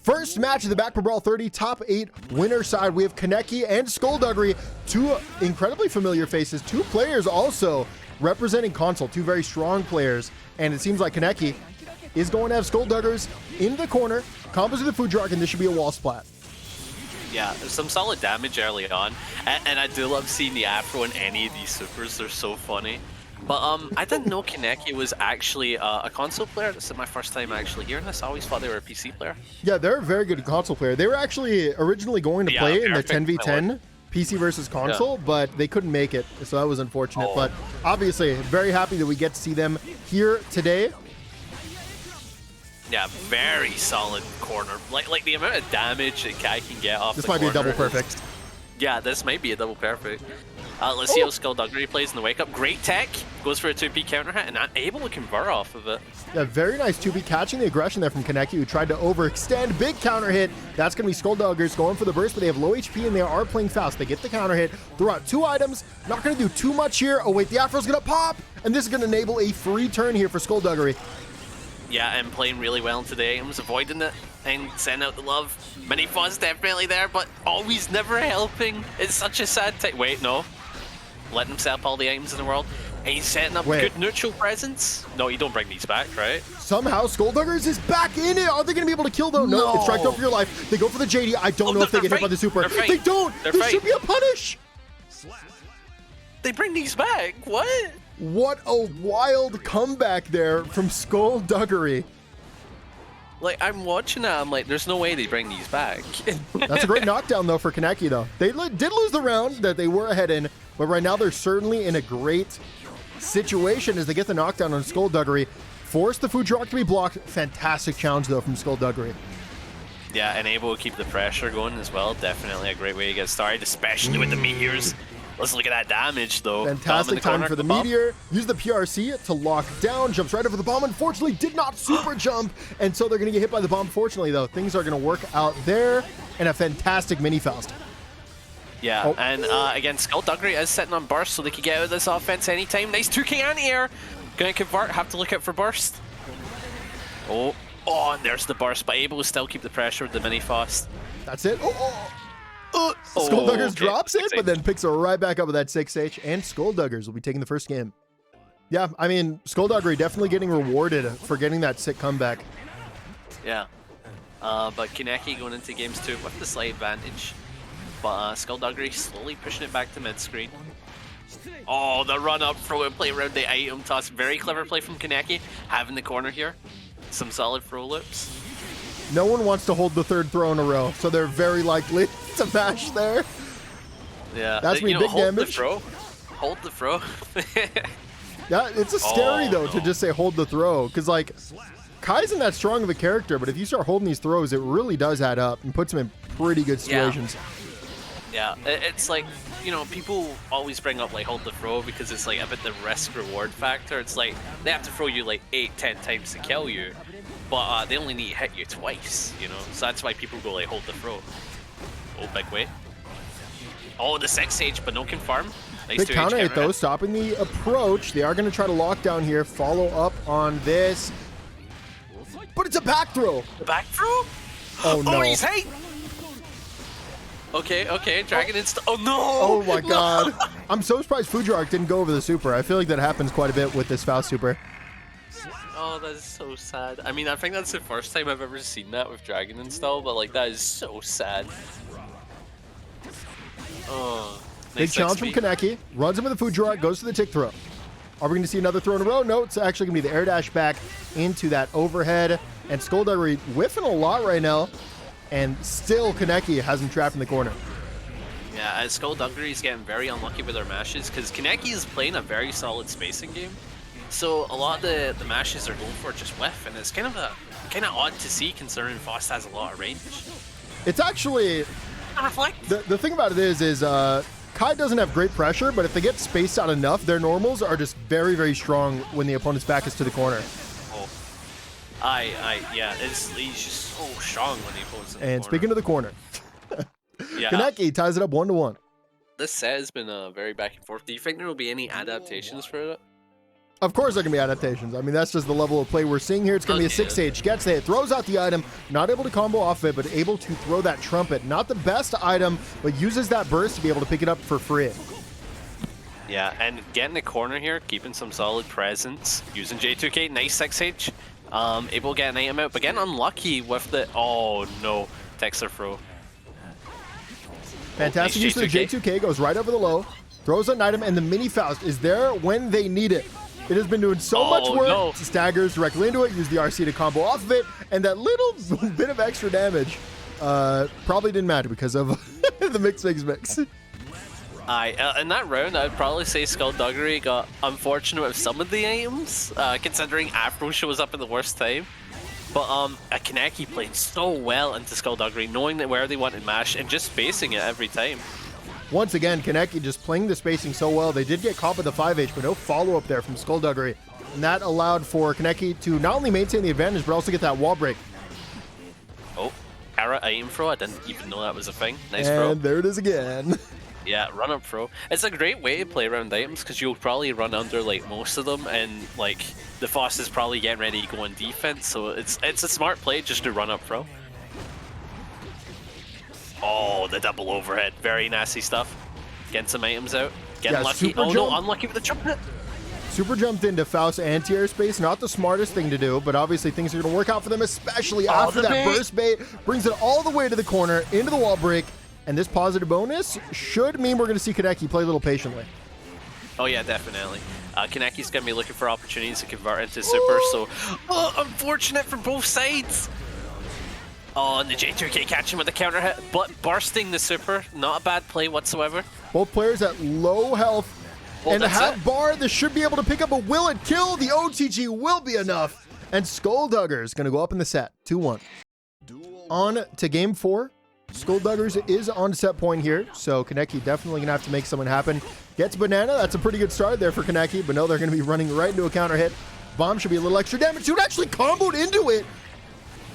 First match of the baccpaBrawl 30 top 8 winner side. We have Kaneki and Skullduggery, two incredibly familiar faces, two players also representing console, two very strong players. And it seems like Kaneki is going to have Skullduggers in the corner, combos with the food truck, and this should be a wall splat. Yeah, some solid damage early on, and I do love seeing the afro in any of these supers. They're so funny. But I didn't know Kaneki was actually a console player. This is my first time actually hearing this. I always thought they were a PC player. Yeah, they're a very good console player. They were actually originally going to play in the 10v10 PC versus console, but they couldn't make it, so that was unfortunate. But obviously, very happy that we get to see them here today. Yeah, very solid corner. Like the amount of damage that Kai can get off this might be a double perfect. Yeah, this might be a double perfect. Let's see how Skullduggery plays in the wake up. Great tech, goes for a 2P counter hit and not able to convert off of it. Yeah, very nice 2P, catching the aggression there from Kaneki, who tried to overextend. Big counter hit. That's going to be Skullduggers going for the burst, but they have low HP and they are playing Faust. They get the counter hit, throw out 2 items. Not going to do too much here. Oh wait, the Afro's going to pop, and this is going to enable a free turn here for Skullduggery. Yeah, and playing really well today. I was avoiding it and sending out the love. Mini Faust definitely there, but always never helping. It's such a sad time. Wait, no. Letting him set up all the items in the world. And he's setting up good neutral presence. No, you don't bring these back, right? Somehow Skullduggers is back in it. Are they going to be able to kill though? No, it's strike though for your life. They go for the JD. I don't know if they get hit by the super. They don't. This should be a punish. They bring these back. What? What a wild comeback there from Skullduggery. Like, I'm watching that, I'm like, there's no way they bring these back. That's a great knockdown, though, for Kaneki, though. They did lose the round that they were ahead in, but right now they're certainly in a great situation as they get the knockdown on Skullduggery. Force the food truck to be blocked. Fantastic challenge, though, from Skullduggery. Yeah, and able to keep the pressure going as well. Definitely a great way to get started, especially with the meteors. Let's look at that damage, though. Fantastic time for the meteor. Use the PRC to lock down. Jumps right over the bomb. Unfortunately, did not super jump. And so they're going to get hit by the bomb. Fortunately, though, things are going to work out there. And a fantastic mini Faust. Yeah, and again, Skullduggery is sitting on burst, so they can get out of this offense anytime. Nice 2K anti-air. Going to convert. Have to look out for burst. Oh, and there's the burst, but able to still keep the pressure with the mini Faust. That's it. Skullduggers drops it, but then picks it right back up with that 6H, and Skullduggers will be taking the first game. Yeah, I mean, Skullduggery definitely getting rewarded for getting that sick comeback. Yeah, but Kaneki going into games 2 with the slight advantage, but Skullduggery slowly pushing it back to mid-screen. Oh, the run-up, throw and play around the item toss. Very clever play from Kaneki, having the corner here. Some solid throw loops. No one wants to hold the third throw in a row, so they're very likely to mash there. Yeah, that's me big damage. Hold the throw. Yeah, it's a scary though to just say hold the throw, because like Kai isn't that strong of a character, but if you start holding these throws, it really does add up and puts him in pretty good situations. Yeah, it's like, you know, people always bring up like hold the throw because it's like a bit the risk reward factor. It's like they have to throw you like 8-10 times to kill you, but they only need to hit you twice, you know, so that's why people go like hold the throw. Oh, big way. Oh, the 6H, but no confirm. Nice big counter hit though, stopping the approach. They are going to try to lock down here, follow up on this, but it's a back throw. The back throw? Oh no. Oh, he's hate. Okay, Dragon Insta. Oh no! Oh my god. I'm so surprised Fujiark didn't go over the super. I feel like that happens quite a bit with this Faust super. Oh, that's so sad. I mean, I think that's the first time I've ever seen that with Dragon install, but like that is so sad. Oh, big challenge from Kaneki. Runs him with the Fujiark, goes to the tick throw. Are we going to see another throw in a row? No, it's actually going to be the air dash back into that overhead. And Skullduggery whiffing a lot right now. And still Kaneki has him trapped in the corner. Yeah, Skullduggery is getting very unlucky with their mashes because Kaneki is playing a very solid spacing game. So a lot of the mashes they're going for just whiff, and it's kind of odd to see considering Faust has a lot of range. It's actually the thing about it is Kai doesn't have great pressure, but if they get spaced out enough, their normals are just very, very strong when the opponent's back is to the corner. Yeah, he's just so strong when he pulls in the And speaking of the corner, yeah. Kaneki ties it up 1-1. This set has been very back and forth. Do you think there will be any adaptations for it? Of course there can be adaptations. I mean, that's just the level of play we're seeing here. It's going to be a 6 stage. Gets the hit, throws out the item, not able to combo off it, but able to throw that trumpet. Not the best item, but uses that burst to be able to pick it up for free. Yeah, and getting the corner here, keeping some solid presence, using J2K, nice 6H, able to get an item out, but getting unlucky with the, oh no, Texter throw. Fantastic use of the J2K, goes right over the low, throws an item, and the mini Faust is there when they need it. It has been doing so much work, staggers directly into it, use the RC to combo off of it, and that little bit of extra damage probably didn't matter because of the mix. In that round, I'd probably say Skullduggery got unfortunate with some of the items, considering Afro shows up at the worst time. But Kaneki played so well into Skullduggery, knowing that where they wanted mash and just spacing it every time. Once again, Kaneki just playing the spacing so well. They did get caught with the 5H, but no follow-up there from Skullduggery. And that allowed for Kaneki to not only maintain the advantage, but also get that wall break. Oh, Kara item throw. I didn't even know that was a thing. Nice throw. And there it is again. Yeah, run up throw. It's a great way to play around items because you'll probably run under like most of them, and like the Faust is probably getting ready to go on defense, so it's a smart play just to run up throw. Oh, the double overhead, very nasty stuff. Getting some items out, getting lucky. Oh no, unlucky with the trumpet. Super jumped into Faust anti-air space, not the smartest thing to do, but obviously things are going to work out for them, especially after that burst bait. Brings it all the way to the corner, into the wall break. And this positive bonus should mean we're going to see Kaneki play a little patiently. Oh yeah, definitely. Kaneki's going to be looking for opportunities to convert into super, so unfortunate for both sides. Oh, and the J2K catching with the counter hit, but bursting the super, not a bad play whatsoever. Both players at low health, and a half bar, this should be able to pick up a will it kill. The OTG will be enough, and Skulldugger is going to go up in the set, 2-1. On to game 4. Skullduggers is on set point here, so Kaneki definitely gonna have to make something happen. Gets banana, that's a pretty good start there for Kaneki, but no, they're gonna be running right into a counter hit. Bomb should be a little extra damage. Dude actually comboed into it.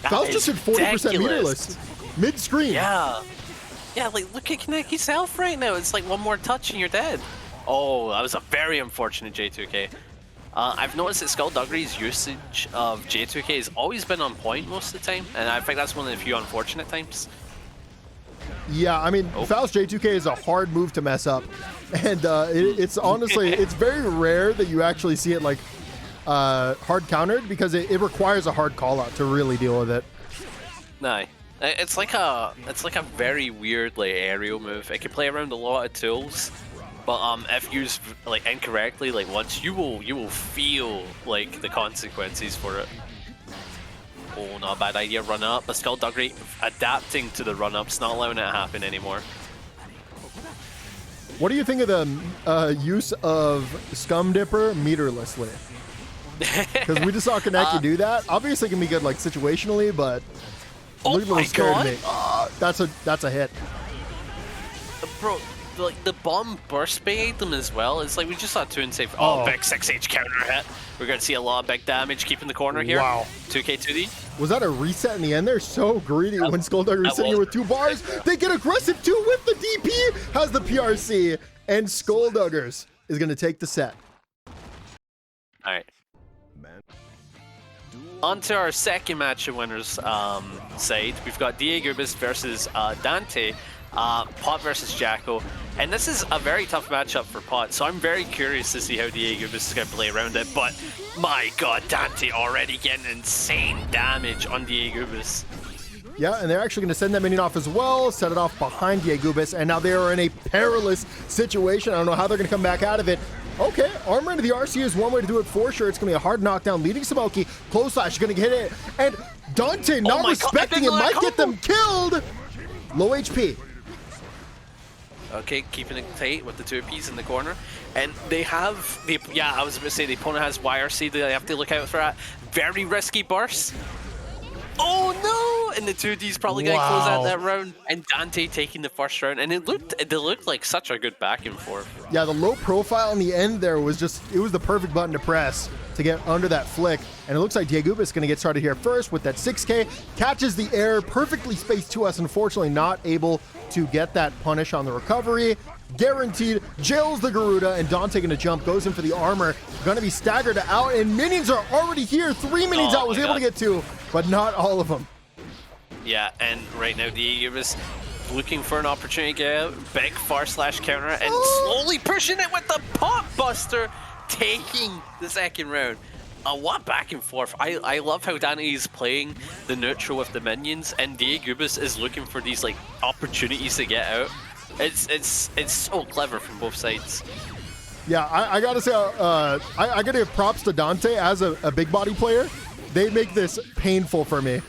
Faust just hit 40% meterless mid-screen. Yeah, like look at Kaneki's health right now. It's like one more touch and you're dead. Oh, that was a very unfortunate J2K. I've noticed that Skullduggery's usage of J2K has always been on point most of the time, and I think that's one of the few unfortunate times. Yeah, I mean, Faust J2K is a hard move to mess up. And it's honestly, it's very rare that you actually see it like hard countered because it requires a hard call out to really deal with it. No, it's like a very weird like aerial move. It can play around a lot of tools, but if used like incorrectly, like once you will feel like the consequences for it. Oh, not a bad idea, run up, but Skullduggery adapting to the run-ups, not allowing it to happen anymore. What do you think of the use of Scum Dipper meterlessly? Because we just saw Kaneki do that. Obviously it can be good like situationally, but look at what scared me. That's a hit. Bro, like the bomb burst bait them as well. It's like we just saw 2 and safe. Oh, big 6H counter hit. We're gonna see a lot of big damage keeping the corner here. Wow. 2K2D. Was that a reset in the end? They're so greedy when Skulldugger is sitting here with 2 bars. They get aggressive too with the DP. Has the PRC, and Skullduggers is gonna take the set. All right. On to our second match of winners side. We've got Diegubis versus Dantae. Pot versus Jacko, and this is a very tough matchup for Pot, so I'm very curious to see how Diegubis is going to play around it, but my god, Dantae already getting insane damage on Diegubis. Yeah, and they're actually going to send that minion off as well, set it off behind Diegubis, and now they are in a perilous situation. I don't know how they're going to come back out of it. Okay, armor into the RC is one way to do it for sure. It's going to be a hard knockdown, leading Samoki. Close slash is going to get it, and Dantae not respecting it, might get them killed. Low HP. Okay, keeping it tight with the 2 Ps in the corner. And they have, I was about to say the opponent has YRC that they have to look out for that. Very risky burst. Oh no! And the 2D's probably going to close out that round. And Dantae taking the first round. And it looked like such a good back and forth. Yeah, the low profile in the end there was just, it was the perfect button to press to get under that flick. And it looks like Diegubis is going to get started here first with that 6K. Catches the air, perfectly spaced to us. Unfortunately, not able to get that punish on the recovery. Guaranteed, jails the Garuda, and Dantae going to jump, goes in for the armor. gonna be staggered out, and minions are already here. 3 minions out, was able to get 2, but not all of them. Yeah, and right now Diegubis looking for an opportunity to get out. Big /slash counter and slowly pushing it with the pop buster, taking the second round. What back and forth. I love how Dany is playing the neutral with the minions, and Diegubis is looking for these like opportunities to get out. It's so clever from both sides. Yeah, I gotta say, I gotta give props to Dantae as a big body player. They make this painful for me.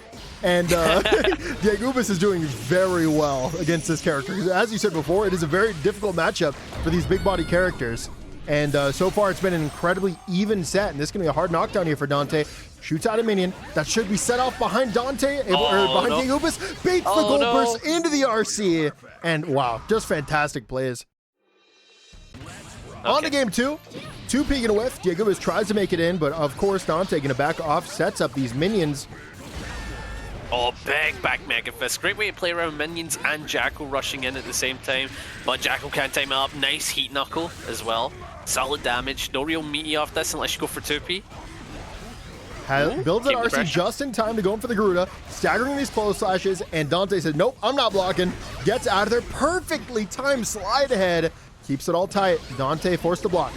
And Diegubis is doing very well against this character. As you said before, it is a very difficult matchup for these big body characters. And so far, it's been an incredibly even set. And this is going to be a hard knockdown here for Dantae. Shoots out a minion. That should be set off behind Dantae, or behind Diegubis. Baits the gold burst into the RC. And wow, just fantastic plays. On to game 2. 2 peek and a whiff. Diegubis tries to make it in, but of course, Dantae going to back off, sets up these minions. Oh, big back Mega Fist. Great way to play around minions and Jackal rushing in at the same time. But Jackal can't time it up. Nice heat knuckle as well. Solid damage. No real meaty off this unless you go for 2P. Builds an RC just in time to go in for the Garuda, staggering these close slashes, and Dantae said, nope, I'm not blocking. Gets out of there. Perfectly timed slide ahead. Keeps it all tight. Dantae forced to block.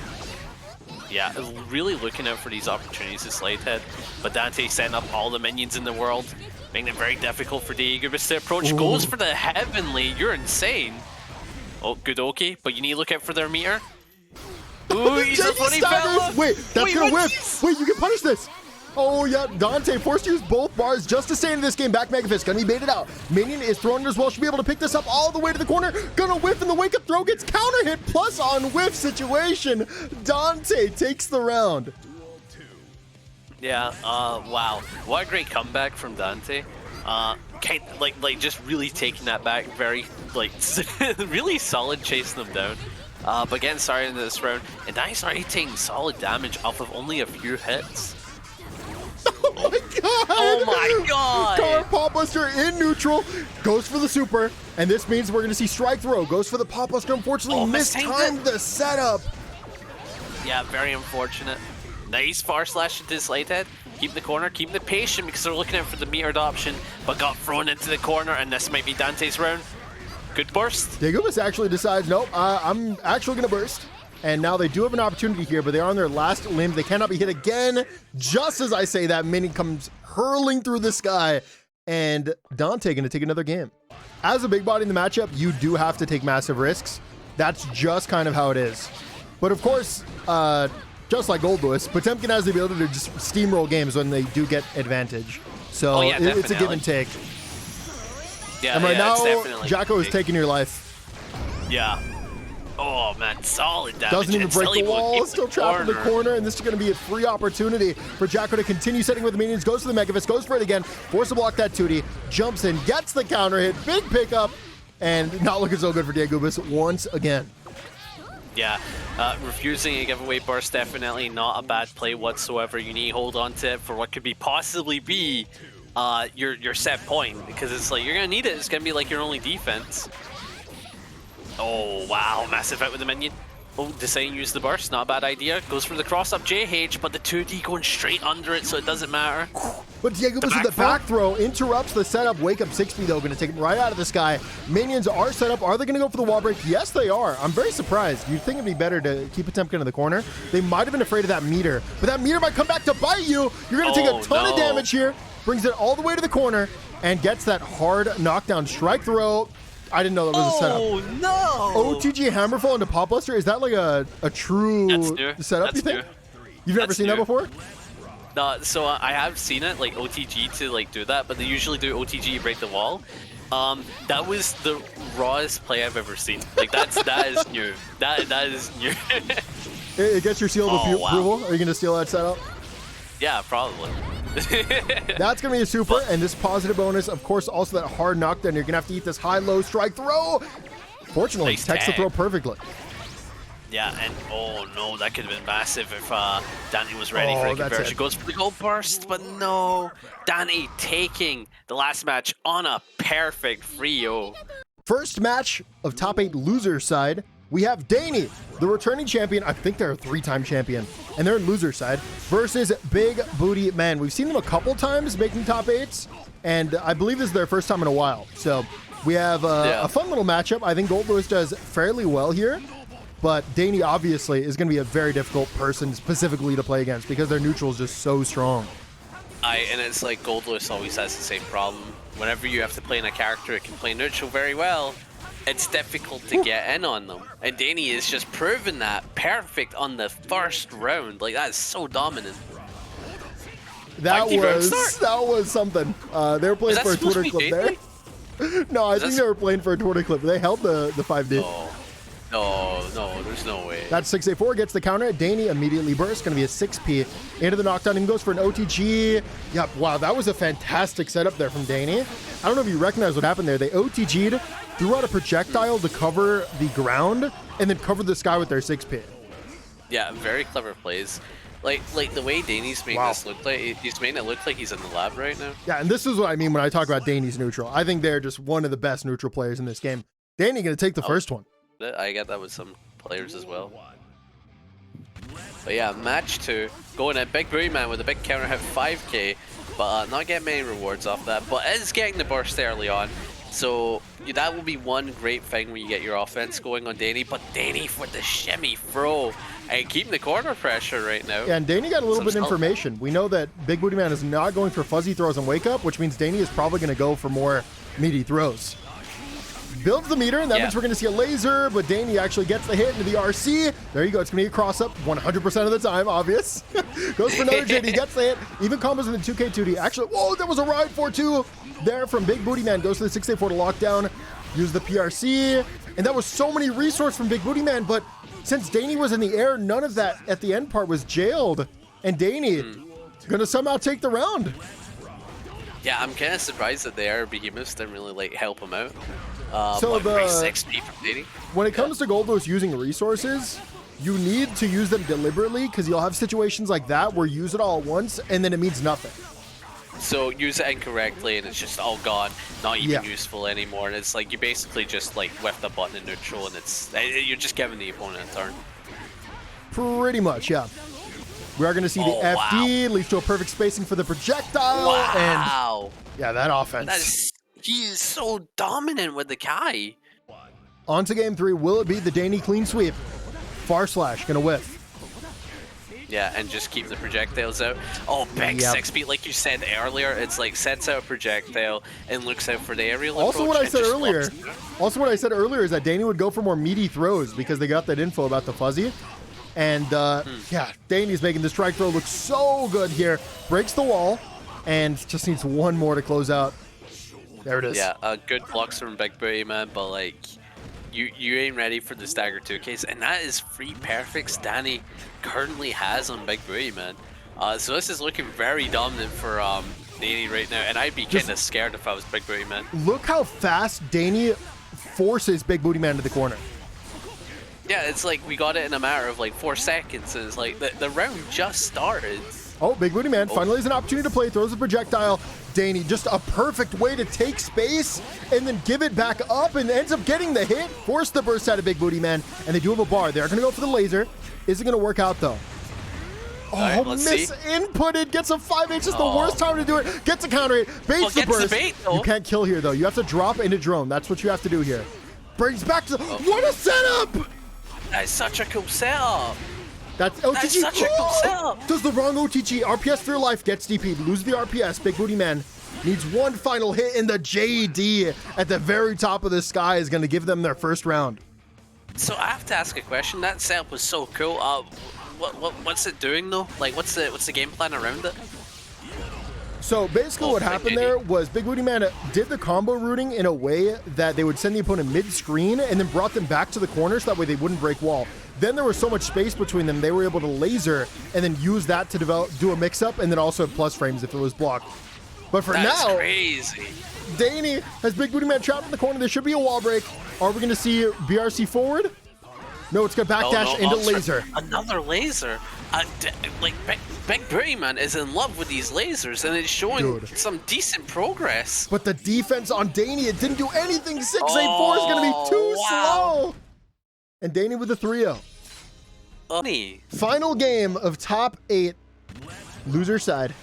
Yeah, really looking out for these opportunities to slide head. But Dantae setting up all the minions in the world, making it very difficult for Diegubis to approach. Ooh. Goes for the heavenly. You're insane. Oh, good okay, but you need to look out for their meter. Ooh, he's a funny fella. Wait, that's gonna whiff. Wait, you can punish this. Oh yeah, Dantae forced to use both bars just to stay in this game. Back Mega Fist, gonna be baited out. Minion is thrown it as well. Should be able to pick this up all the way to the corner. Gonna whiff in the wake up throw, gets counter hit plus on whiff situation. Dantae takes the round. Yeah, wow. What a great comeback from Dantae. Like just really taking that back, very, like, really solid chasing them down. But getting started in this round, and Dany's already taking solid damage off of only a few hits. Oh my god! Oh my god! Car Pop Buster in neutral, goes for the super, and this means we're going to see strike throw. Goes for the Pop Buster, unfortunately mistimed the setup. Yeah, very unfortunate. Nice /slash into slide head. Keep the corner, keep the patient because they're looking out for the metered option, but got thrown into the corner, and this might be Dantae's round. Good burst. Diegubis actually decides, nope, I'm actually going to burst. And now they do have an opportunity here, but they are on their last limb. They cannot be hit again. Just as I say that, minion comes hurling through the sky, and Dantae going to take another game. As a big body in the matchup, you do have to take massive risks. That's just kind of how it is. But of course, just like Goldlewis, Potemkin has the ability to just steamroll games when they do get advantage. So it's a give and take. Yeah, and right now, Jacko is taking your life. Yeah. Oh man, solid damage. Doesn't even break the wall, still trapped in the corner, and this is going to be a free opportunity for Jacko to continue setting with the minions. Goes for the Mega Fist, goes for it again, force to block that 2D, jumps in, gets the counter hit, big pickup, and not looking so good for Diegubis once again. Yeah, refusing a giveaway burst, definitely not a bad play whatsoever. You need to hold on to it for what could be possibly be your set point, because it's like you're going to need it. It's going to be like your only defense. Oh, wow. Massive hit with the minion. Oh, deciding to use the burst. Not a bad idea. Goes for the cross-up JH, but the 2D going straight under it, so it doesn't matter. But Diegubis with the back throw interrupts the setup. Wake up 6P, though, going to take him right out of the sky. Minions are set up. Are they going to go for the wall break? Yes, they are. I'm very surprised. You'd think it'd be better to keep Potemkin in the corner. They might have been afraid of that meter, but that meter might come back to bite you. You're going to take a ton of damage here. Brings it all the way to the corner and gets that hard knockdown strike throw. I didn't know that was a setup. Oh, no! OTG Hammerfall into Pop Buster? Is that like a true setup, you think? You've never seen that before? No, so I have seen it, like OTG to like do that, but they usually do OTG to break the wall. That was the rawest play I've ever seen. Like that is new. That is new. It gets your seal of approval? Are you going to steal that setup? Yeah, probably. That's going to be a super, and this positive bonus, of course, also that hard knockdown. You're going to have to eat this high-low strike throw. Fortunately, nice techs the throw perfectly. Yeah, and oh no, that could have been massive if Dany was ready for the conversion. Goes for the gold burst, but no. Dany taking the last match on a perfect 3-0. First match of top 8 loser side. we have Dany, the returning champion. I think they're a 3-time champion, and they're in loser side, versus Bigbootyman. We've seen them a couple times making top 8s, and I believe this is their first time in a while. So we have a fun little matchup. I think Goldlewis does fairly well here, but Dany obviously is going to be a very difficult person specifically to play against because their neutral is just so strong. And it's like Goldlewis always has the same problem. Whenever you have to play in a character that can play neutral very well, it's difficult to get in on them. And Dany is just proving that perfect on the first round. Like, that is so dominant. That was something. They were playing for a Twitter clip there. No, I think they were playing for a Twitter clip. They held the 5D. No, there's no way. That's 6A4, gets the counter. Dany immediately bursts. Going to be a 6P into the knockdown. Even goes for an OTG. Yep, wow, that was a fantastic setup there from Dany. I don't know if you recognize what happened there. They OTG'd, threw out a projectile to cover the ground, and then covered the sky with their 6P. Yeah, very clever plays. Like the way Dany's made this look like, he's making it look like he's in the lab right now. Yeah, and this is what I mean when I talk about Dany's neutral. I think they're just one of the best neutral players in this game. Dany going to take the first one. I get that with some players as well. But yeah, match 2, going at Bigbootyman with a big counter hit 5k, but not getting many rewards off that, but is getting the burst early on. So that will be one great thing when you get your offense going on Dany, but Dany for the shimmy throw and keeping the corner pressure right now. Yeah, and Dany got a little bit of information. We know that Bigbootyman is not going for fuzzy throws and wake up, which means Dany is probably going to go for more meaty throws. Builds the meter, and that means we're going to see a laser, but Dany actually gets the hit into the RC. There you go. It's going to be a cross-up 100% of the time, obvious. Goes for another JD, gets the hit. Even combos in the 2K2D. Actually, whoa, that was a ride 4-2 there from Bigbootyman. Goes to the 6A4 to lockdown. Use the PRC. And that was so many resources from Bigbootyman, but since Dany was in the air, none of that at the end part was jailed. And Dany going to somehow take the round. Yeah, I'm kind of surprised that the air behemoths didn't really help him out. So when it comes to Goldlewis using resources, you need to use them deliberately because you'll have situations like that where you use it all at once and then it means nothing. So use it incorrectly and it's just all gone, not even useful anymore. And it's like you basically just like whiff the button in neutral and you're just giving the opponent a turn. Pretty much, yeah. We are going to see the FD leads to a perfect spacing for the projectile. And yeah, that offense. He is so dominant with the Kai. On to game 3. Will it be the Dany clean sweep? Far slash, gonna whiff. Yeah, and just keep the projectiles out. Oh, big 6-beat, like you said earlier. It's like sets out a projectile and looks out for the aerial Also what I said earlier is that Dany would go for more meaty throws because they got that info about the fuzzy. And yeah, Dany's making the strike throw look so good here. Breaks the wall and just needs one more to close out. There it is. Yeah, good blocks from Bigbootyman, but like you ain't ready for the stagger 2Ks, and that is 3 perfects Dany currently has on Bigbootyman. So this is looking very dominant for Dany right now, and I'd be kind of scared if I was Bigbootyman. Look how fast Dany forces Bigbootyman to the corner. Yeah, it's like we got it in a matter of like 4 seconds, and it's like the round just started. Oh, Bigbootyman finally has an opportunity to play, throws a projectile. Dany, just a perfect way to take space and then give it back up and ends up getting the hit. Force the burst out of Bigbootyman, and they do have a bar. They're going to go for the laser. Is it going to work out, though? Oh, misinputted. Gets a 5H. Just the worst time to do it. Gets a counter hit. Baits the burst. You can't kill here, though. You have to drop into drone. That's what you have to do here. Brings back to... What a setup! That's such a cool setup. That's OTG. That's such a cool setup. Does the wrong OTG. RPS for your life. Gets DP'd. Loses the RPS. Bigbootyman needs one final hit, and the JD at the very top of the sky is going to give them their first round. So I have to ask a question. That setup was so cool. What's it doing though? Like, what's the game plan around it? So basically what happened there was Bigbootyman did the combo routing in a way that they would send the opponent mid-screen and then brought them back to the corner so that way they wouldn't break wall. Then there was so much space between them, they were able to laser and then use that to do a mix-up and then also have plus frames if it was blocked. But for now, crazy. Dany has Bigbootyman trapped in the corner. There should be a wall break. Are we going to see BRC forward? No, it's going to backdash into laser. Another laser. Like, Bigbootyman is in love with these lasers, and it's showing some decent progress. But the defense on Dany, it didn't do anything. 6A4 is going to be too slow. And Dany with the 3-0. Dany. Final game of top 8. Loser side.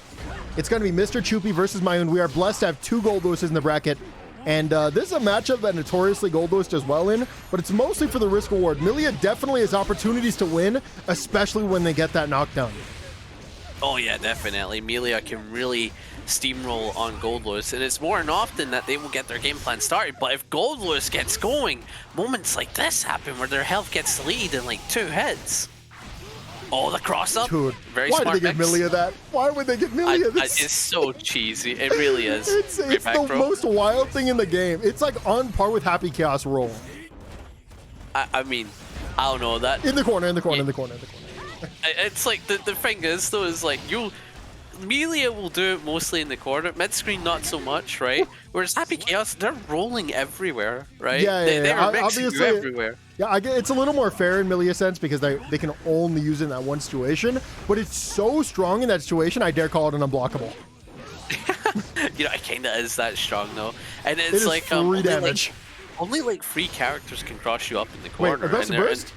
It's going to be MrChupy versus Mayuun. We are blessed to have 2 Goldlewises in the bracket. And this is a matchup that notoriously Goldlewis does well in, but it's mostly for the risk reward. Millia definitely has opportunities to win, especially when they get that knockdown. Oh yeah, definitely. Millia can really steamroll on Goldlewis, and it's more than often that they will get their game plan started. But if Goldlewis gets going, moments like this happen where their health gets the lead in like 2 hits. Oh, the cross up. Dude, very why smart did they give Millia that? Why would they give Millia this? It's so cheesy. It really is. It's the most wild thing in the game. It's like on par with Happy Chaos Roll. I mean, I don't know that. In the corner. It's like the thing is though is like Millia will do it mostly in the corner, mid screen not so much, right? Whereas Happy Chaos, they're rolling everywhere, right? They're mixing you everywhere. Yeah, I get it's a little more fair in Millia's sense because they can only use it in that one situation, but it's so strong in that situation, I dare call it an unblockable. You know, it kinda is that strong though. And it's it is like free damage. Only like 3 characters can cross you up in the corner. Wait, aggressive burst?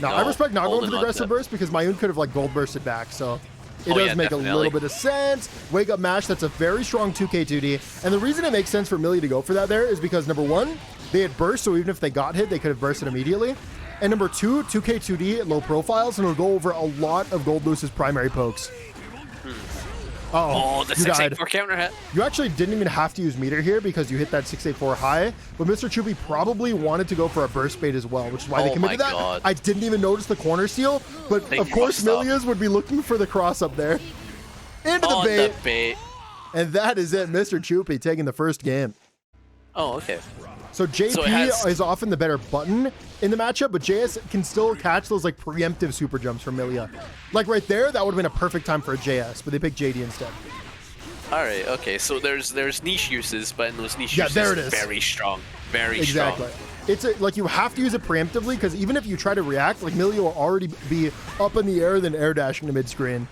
No, I respect not going for the aggressive burst because Mayuun could have like gold bursted back, so it does make a little bit of sense. Wake up mash, that's a very strong 2K2D. And the reason it makes sense for Millia to go for that there is because number 1, they had burst, so even if they got hit, they could have bursted immediately. And number 2, 2K2D at low profiles, and it'll go over a lot of Goldlewis's primary pokes. Oh, the 684 counter hit. You actually didn't even have to use meter here because you hit that 684 high, but MrChupy probably wanted to go for a burst bait as well, which is why they committed that. God. I didn't even notice the corner steal, but of course Millia's would be looking for the cross up there. Into the bait. And that is it, MrChupy taking the first game. Oh, okay. So JP is often the better button in the matchup, but JS can still catch those like preemptive super jumps from Millia. Like right there, that would have been a perfect time for a JS, but they picked JD instead. All right, okay. So there's niche uses, but in those niche uses, there it is. Very strong, very strong. Exactly. It's like you have to use it preemptively because even if you try to react, like Millia will already be up in the air, then air dashing to mid screen.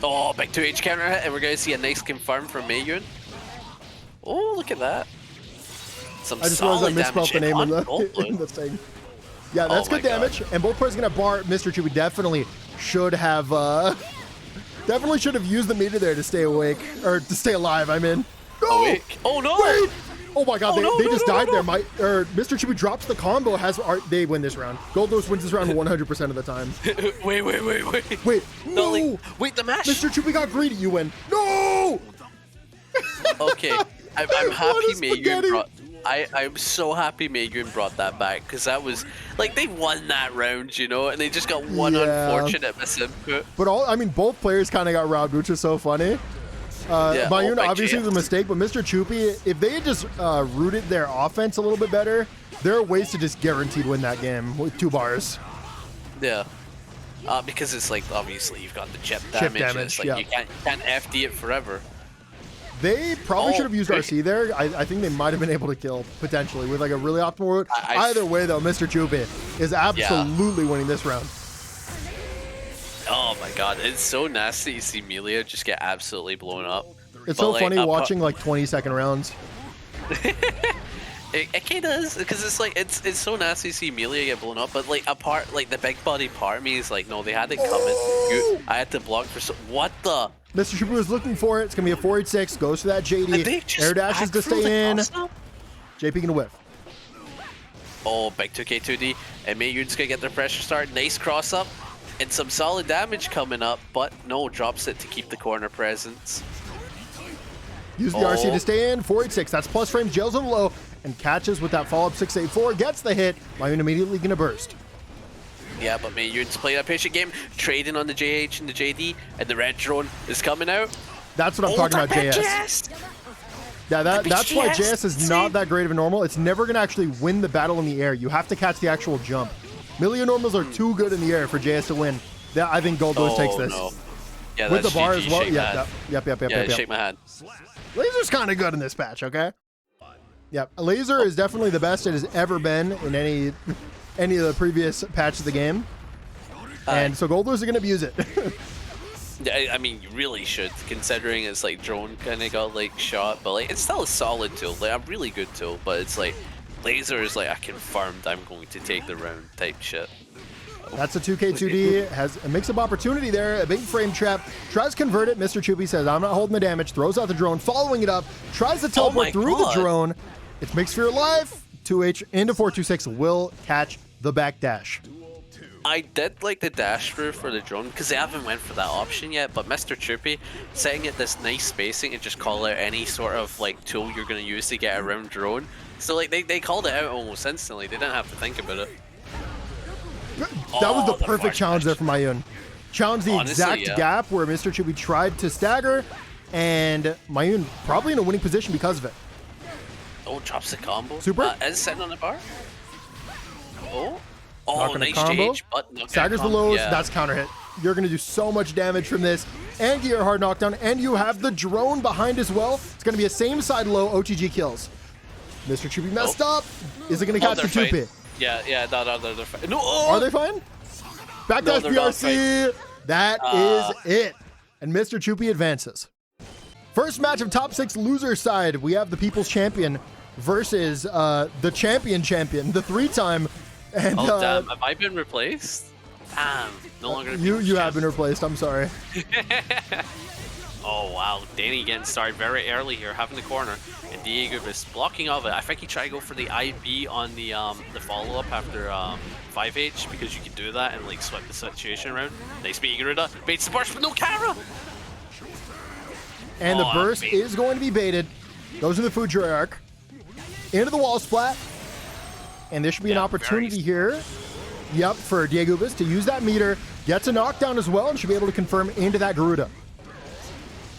Oh, big 2H counter hit, and we're gonna see a nice confirm from Mayuun. Oh, look at that. Some I just realized I misspelled the name in the thing. Yeah, that's good damage. And both players gonna bar MrChupy definitely should have used the meter there to stay awake or to stay alive. I'm in. No! Awake. Oh no! Wait! Oh my God! They just died there. MrChupy drops the combo. They win this round. Goldlewis wins this round 100% of the time. Wait! Wait! No! Wait, the mash. MrChupy got greedy. You win. No! Okay, I'm happy Mayuun brought. I'm so happy Mayuun brought that back because that was like they won that round, you know, and they just got one unfortunate misinput. But both players kind of got robbed, which is so funny. Mayuun obviously was a mistake, but MrChupy, if they had just rooted their offense a little bit better, there are ways to just guaranteed win that game with 2 bars. Yeah. Because it's like obviously you've got the chip damage. And it's like you can't FD it forever. They probably should have used RC there. I think they might have been able to kill, potentially, with like a really optimal route. Either way, though, MrChupy is absolutely winning this round. Oh my God, it's so nasty to see Millia just get absolutely blown up. It's so funny watching like 20-second rounds. It kind of is, because it's like, it's so nasty to see Millia get blown up, but like the big body part of me is like, no, they had it coming. I had to block for what the? MrChupy was looking for it. It's going to be a 486. Goes for that JD. Air dashes to stay in. JP gonna whiff. Oh, big 2K2D. And Mayuun's going to get their pressure start. Nice cross up. And some solid damage coming up. But no, drops it to keep the corner presence. Use the RC to stay in. 486. That's plus frames. Jails on the low. And catches with that follow-up 684. Gets the hit. Mayuun immediately going to burst. Yeah, but Mayuun's playing a patient game, trading on the JH and the JD, and the red drone is coming out. That's what I'm talking about, JS. Yeah, that's why JS is not that great of a normal. It's never going to actually win the battle in the air. You have to catch the actual jump. Millia normals are too good in the air for JS to win. I think Goldlewis takes this. No. Yeah, with the bar as well. Yep. Shake my hand. Laser's kind of good in this patch, okay? Yep. Laser is definitely the best it has ever been in any of the previous patches of the game. And so Goldlewis are going to abuse it. Yeah, I mean, you really should, considering it's like drone kind of got like shot, but like it's still a solid tool, like a really good tool, but it's like Laser is like, I confirmed I'm going to take the round type shit. That's a 2K2D, has a mix-up opportunity there, a big frame trap, tries to convert it, MrChupy says, I'm not holding the damage, throws out the drone, following it up, tries to teleport through the drone, it's Mix for your life, 2H into 426, will catch the backdash. I did like the dash through for the drone, because they haven't went for that option yet, but MrChupy setting it this nice spacing and just call out any sort of like tool you're going to use to get around drone. So like they called it out almost instantly, they didn't have to think about it. That was the perfect challenge there from Mayuun. Challenged the exact gap where MrChupy tried to stagger, and Mayuun probably in a winning position because of it. Oh, drops the combo. Super. Is sitting on the bar. Oh, Knocking nice combo. JH, but Staggers the lows, that's counter hit. You're going to do so much damage from this, and get your hard knockdown, and you have the drone behind as well. It's going to be a same side low, OTG kills. MrChupy messed up. Is it going to catch the 2P? Yeah, no, they're fine. No, Are they fine? Backdash PRC. That is it. And MrChupy advances. First match of top 6 loser side. We have the People's Champion versus the champion, the 3-time. And, damn, have I been replaced? Damn, no longer. You have been replaced. I'm sorry. Oh wow, Dany getting started very early here, having the corner, and Diegubis blocking of it. I think he tried to go for the IB on the follow-up after 5H, because you can do that and like sweep the situation around. Nice beat Garuda, baits the burst, but no camera! And the burst is going to be baited. Goes into the Fujiri arc. Into the wall splat. And there should be an opportunity here. Yep, for Diegubis to use that meter. Gets a knockdown as well and should be able to confirm into that Garuda.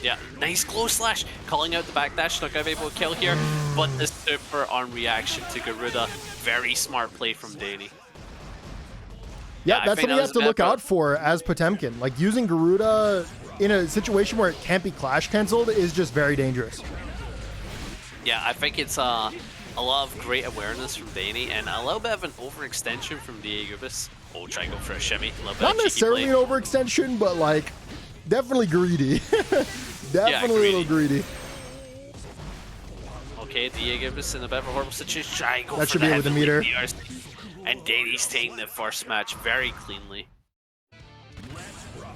Yeah, nice close slash, calling out the backdash, not gonna be able to kill here, but the super on reaction to Garuda, very smart play from Dany. Yeah, that's something you have to look out for as Potemkin. Like, using Garuda in a situation where it can't be clash cancelled is just very dangerous. Yeah, I think it's a lot of great awareness from Dany and a little bit of an overextension from Diegubis. Oh, try to go for a shimmy. A little bit not necessarily an overextension, but like, definitely greedy. Definitely a little greedy. Okay, Diegubis in a bit of a horrible situation. Try go that for should be with the meter. And Dany's taking the first match very cleanly.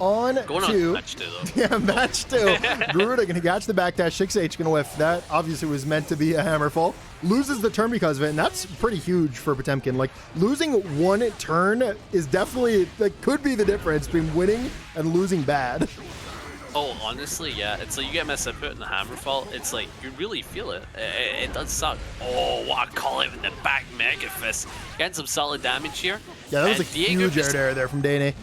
On to match 2, though. Yeah, match 2. Garuda gonna catch the backdash, 6H gonna whiff. That obviously was meant to be a hammerfall. Loses the turn because of it, and that's pretty huge for Potemkin. Like, losing one turn is definitely, that could be the difference between winning and losing bad. Oh, honestly, yeah. It's like you get messed up in the hammerfall, it's like you really feel it. It does suck. Oh, what a call out in the back mega fist. Getting some solid damage here. Yeah, that was a huge air there from Dany.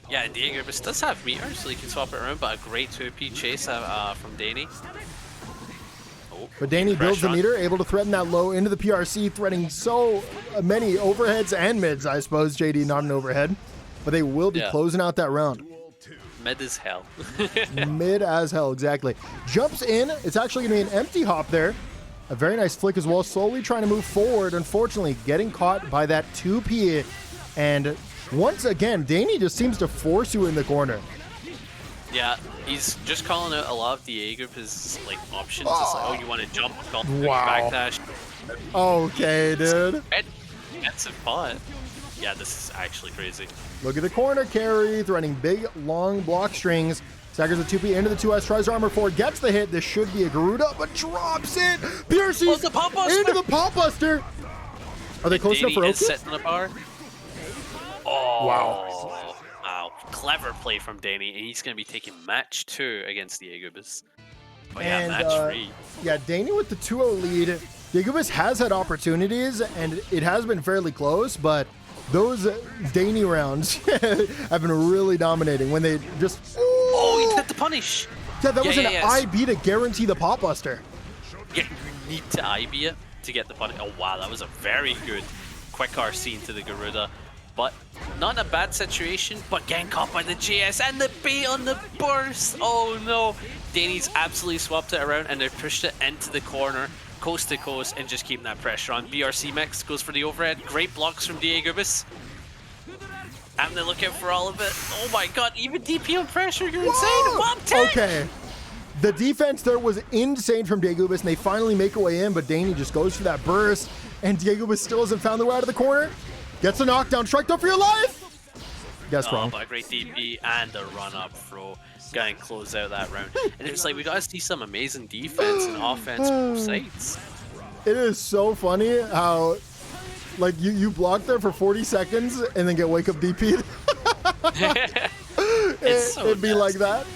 Yeah, Diegubis does have meter, so you can swap it around, but a great 2P chase from Dany. Oh, but Dany builds the meter, able to threaten that low into the PRC, threatening so many overheads and mids, I suppose. JD not an overhead, but they will be closing out that round. Mid as hell. Mid as hell, exactly. Jumps in. It's actually going to be an empty hop there. A very nice flick as well, slowly trying to move forward. Unfortunately, getting caught by that 2P. And once again, Dany just seems to force you in the corner. Yeah, he's just calling out a lot of Diegubis' like options. It's like, oh, you want to jump? Wow. Backdash. Okay, dude. That's a bot. Yeah, this is actually crazy. Look at the corner carry, threatening big, long block strings. Staggers the 2P into the 2S, tries to armor 4, gets the hit. This should be a Garuda, but drops it. PRC into the pop buster. Are they close enough for Oki? Sitting on the bar. Oh, wow. Clever play from Dany, and he's going to be taking match 2 against Diegubis. Oh, yeah, match 3. Yeah, Dany with the 2-0 lead. Diegubis has had opportunities, and it has been fairly close, but those Dany rounds have been really dominating when they just... Oh, he hit the punish! Yeah, that was an IB to guarantee the pop buster. Yeah, you need to IB it to get the punish. Oh, wow, that was a very good quick RC into the Garuda. But not in a bad situation, but getting caught by the JS and the bait on the burst. Oh, no. Dany's absolutely swapped it around, and they pushed it into the corner, coast to coast, and just keeping that pressure on. BRC Mix goes for the overhead. Great blocks from Diegubis. And they look out for all of it. Oh my god, even DP on pressure, you're insane. Okay. The defense there was insane from Diegubis, and they finally make a way in, but Dany just goes for that burst, and Diegubis still hasn't found their way out of the corner. Gets a knockdown, strike up for your life! Guess wrong. But a great DP and a run-up throw. Going to close out that round. And it's like, we got to see some amazing defense and offense both sides. It is so funny how, like, you block there for 40 seconds and then get wake-up DP'd. It'd be like that.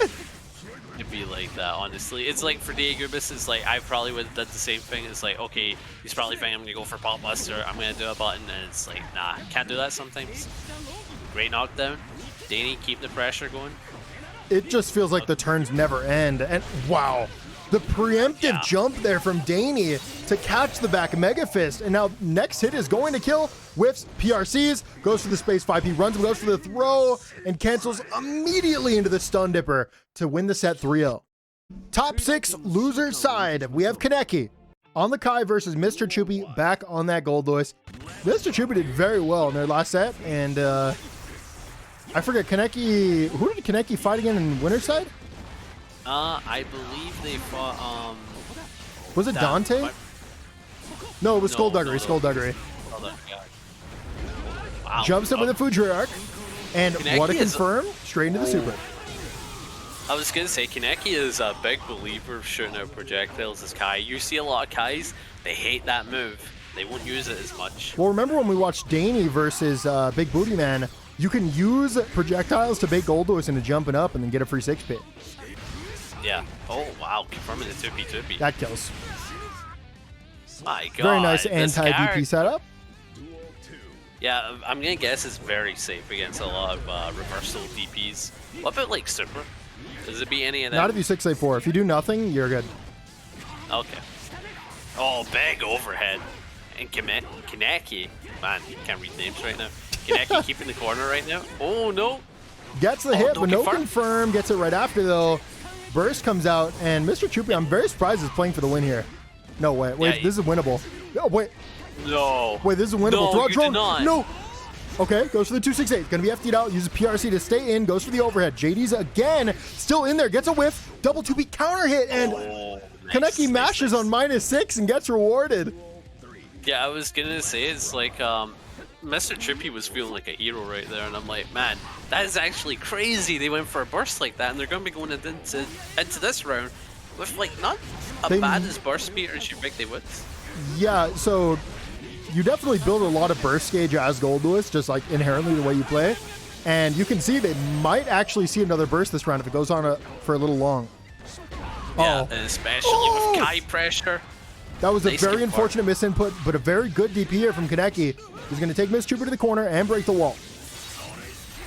It'd be like that, honestly. It's like for Diegubis, it's like I probably would have done the same thing. It's like, okay, he's probably thinking I'm gonna go for Pop Buster, I'm gonna do a button, and it's like, nah, can't do that sometimes. Great knockdown. Dany, keep the pressure going. It just feels like the turns never end. And wow, the preemptive jump there from Dany to catch the back Mega Fist. And now next hit is going to kill. Whiffs, PRCs, goes for the space 5P, runs, goes for the throw, and cancels immediately into the stun dipper to win the set 3-0. Top 6 loser side. We have Kaneki on the Kai versus MrChupy back on that Goldlewis. MrChupy did very well in their last set, and I forget, Kaneki, who did Kaneki fight again in winner's side? I believe they fought, was it Dantae? No, it was Skullduggery, Skullduggery. Wow. Jumps up with a Fujiark, and Kaneki what a confirm, straight into the super. I was gonna say, Kaneki is a big believer of shooting out projectiles as Kai. You see a lot of Kais, they hate that move. They won't use it as much. Well, remember when we watched Dany versus Bigbootyman, you can use projectiles to bait Goldlewis into jumping up and then get a free 6-pit. Yeah. Oh, wow. Confirming the 2P. That kills. My God. Very nice anti-DP setup. Yeah, I'm going to guess it's very safe against a lot of reversal DPs. What about, like, Super? Does it be any of that? Not if you 6-4. If you do nothing, you're good. Okay. Oh, big overhead. And Kaneki. Man, can't read names right now. Kaneki keeping the corner right now. Oh, no. Gets the hit, but no confirm. Gets it right after, though. Burst comes out, and MrChupy, I'm very surprised, is playing for the win here. No, wait, Yeah, this is winnable. No, wait. No. Wait, this is winnable. No, Draw, you did not. No. Okay, goes for the 268. Gonna be FD'd out. Uses PRC to stay in. Goes for the overhead. JD's again. Still in there. Gets a whiff. Double 2P counter hit. And Kaneki mashes on -6 and gets rewarded. Yeah, I was gonna say, it's like, MrChupy was feeling like a hero right there. And I'm like, man, that is actually crazy. They went for a burst like that. And they're gonna be going into this round with, like, not bad as burst speed as you think they would. Yeah, so you definitely build a lot of burst gauge as Goldlewis, just like inherently the way you play. And you can see they might actually see another burst this round if it goes on for a little long. Yeah, and especially with Kai pressure. That was a very unfortunate misinput, but a very good DP here from Kaneki. He's going to take MrChupy to the corner and break the wall.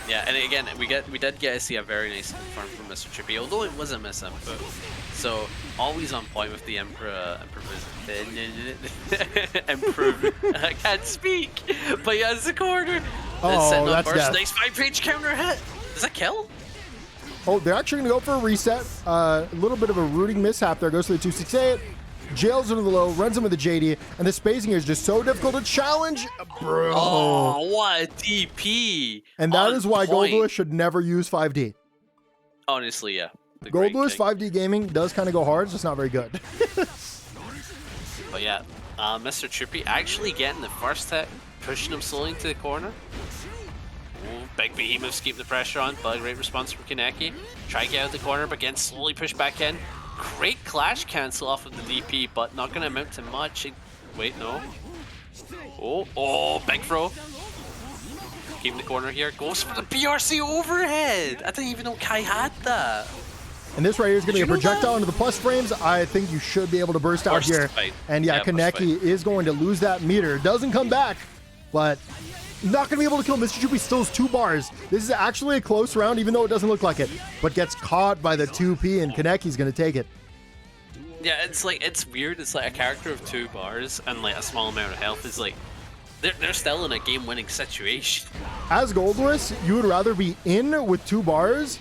Yeah, and again, we did get to see a very nice confirm from MrChupy, although it was a misinput. So always on point with the improve. I can't speak, but he has the corner. Oh, that's death. Nice 5-page counter hit. Does that kill? Oh, they're actually going to go for a reset. A little bit of a rooting mishap there. Goes to the 268. Jails into the low, runs him with the JD, and the spacing here is just so difficult to challenge. Bro. Oh, what a DP. And that is why Goldlewis should never use 5D. Honestly, yeah. Goldlewis 5D gaming does kind of go hard, it's just not very good. But yeah, MrChupy actually getting the first hit, pushing him slowly into the corner. Ooh, big behemoths keep the pressure on, but a great response from Kaneki. Try to get out of the corner, but again, slowly push back in. Great clash cancel off of the DP, but not going to amount to much. Wait, no. Oh, big throw. Keeping the corner here. Goes for the PRC overhead. I didn't even know Kai had that. And this right here is going to be a projectile into the plus frames. I think you should be able to burst out here. And yeah, Kaneki is going to lose that meter. Doesn't come back, but not going to be able to kill MrChupy. Still has 2 bars. This is actually a close round, even though it doesn't look like it. But gets caught by the 2P, and Kaneki's going to take it. Yeah, it's weird. It's like a character of 2 bars and like a small amount of health is like, they're still in a game-winning situation. As Goldlewis, you would rather be in with 2 bars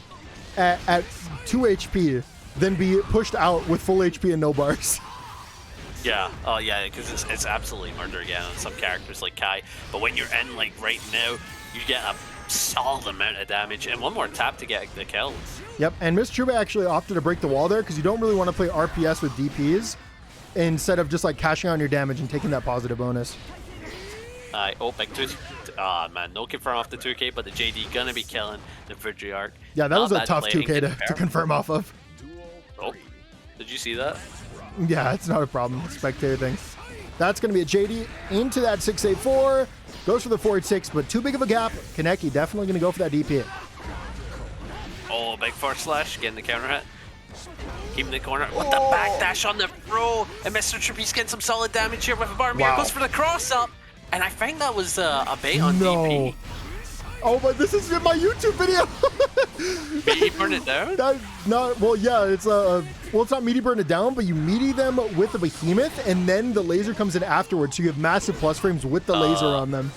at 2 HP than be pushed out with full HP and no bars. Yeah, oh yeah, because it's absolutely murder again on some characters like Kai. But when you're in like right now, you get a solid amount of damage and one more tap to get the kill. Yep, and MrChupy actually opted to break the wall there because you don't really want to play RPS with DPs instead of just like cashing on your damage and taking that positive bonus. Oh, big tooth. Ah, man, no confirm off the 2K, but the JD gonna be killing the Vidriarch. Yeah, that was a tough 2K to confirm off of. Oh, did you see that? Yeah, it's not a problem. Spectator thing. That's going to be a JD into that 684. Goes for the 486, but too big of a gap. Kaneki definitely going to go for that DP. Oh, big force slash, getting the counter hit. Keeping the corner. What the backdash on the throw. And MrChupy's getting some solid damage here with a bar. Wow. Goes for the cross up. And I think that was a bait on DP. Oh, but this is in my YouTube video. Meaty burn it down? Well, yeah, it's well, it's not meaty burn it down, but you meaty them with the behemoth, and then the laser comes in afterwards, so you have massive plus frames with the laser on them.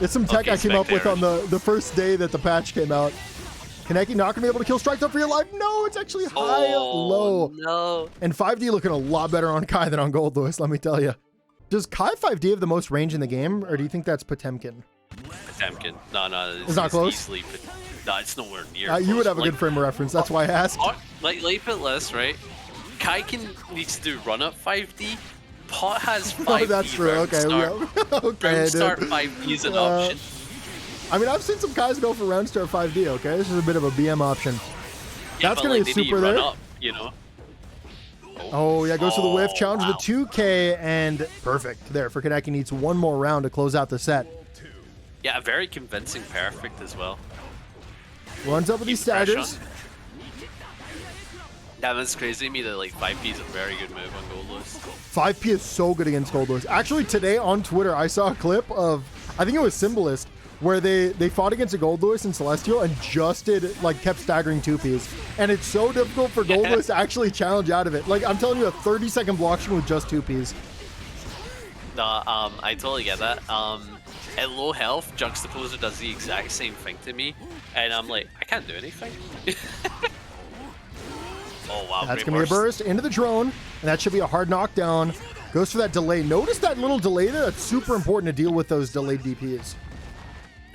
It's some tech I came up with on the first day that the patch came out. Kaneki not gonna be able to kill Strike Up for your life. No, it's actually high, low. No. And 5D looking a lot better on Kai than on Goldlewis, let me tell you. Does Kai 5D have the most range in the game, or do you think that's Potemkin? Potemkin. No, it's not close. Easily, no, it's nowhere near. You would have a good frame of reference. That's why I asked. Like put less, right? Kai needs to do run up 5D. Pot has 5D. Oh, that's true. Okay, okay. Start 5D is an option. I mean, I've seen some guys go for round start 5D. Okay, this is a bit of a BM option. Yeah, that's gonna be super there. Up, you know. Oh yeah, goes to the whiff. Challenges the 2K and perfect there for Kaneki. Needs one more round to close out the set. Yeah, a very convincing perfect as well. Runs up with these staggers. Yeah, that's crazy to me that like 5P is a very good move on Goldlewis. 5P is so good against Goldlewis. Actually, today on Twitter, I saw a clip of, I think it was Symbolist, where they fought against a Goldlewis and Celestial and just did, like, kept staggering 2Ps. And it's so difficult for Goldlewis to actually challenge out of it. Like, I'm telling you, a 30-second block string with just 2Ps. No, I totally get that. At low health, Juxtaposer does the exact same thing to me, and I'm like, I can't do anything. Oh wow, that's going to be a burst into the drone, and that should be a hard knockdown. Goes for that delay. Notice that little delay there? That's super important to deal with those delayed DPs.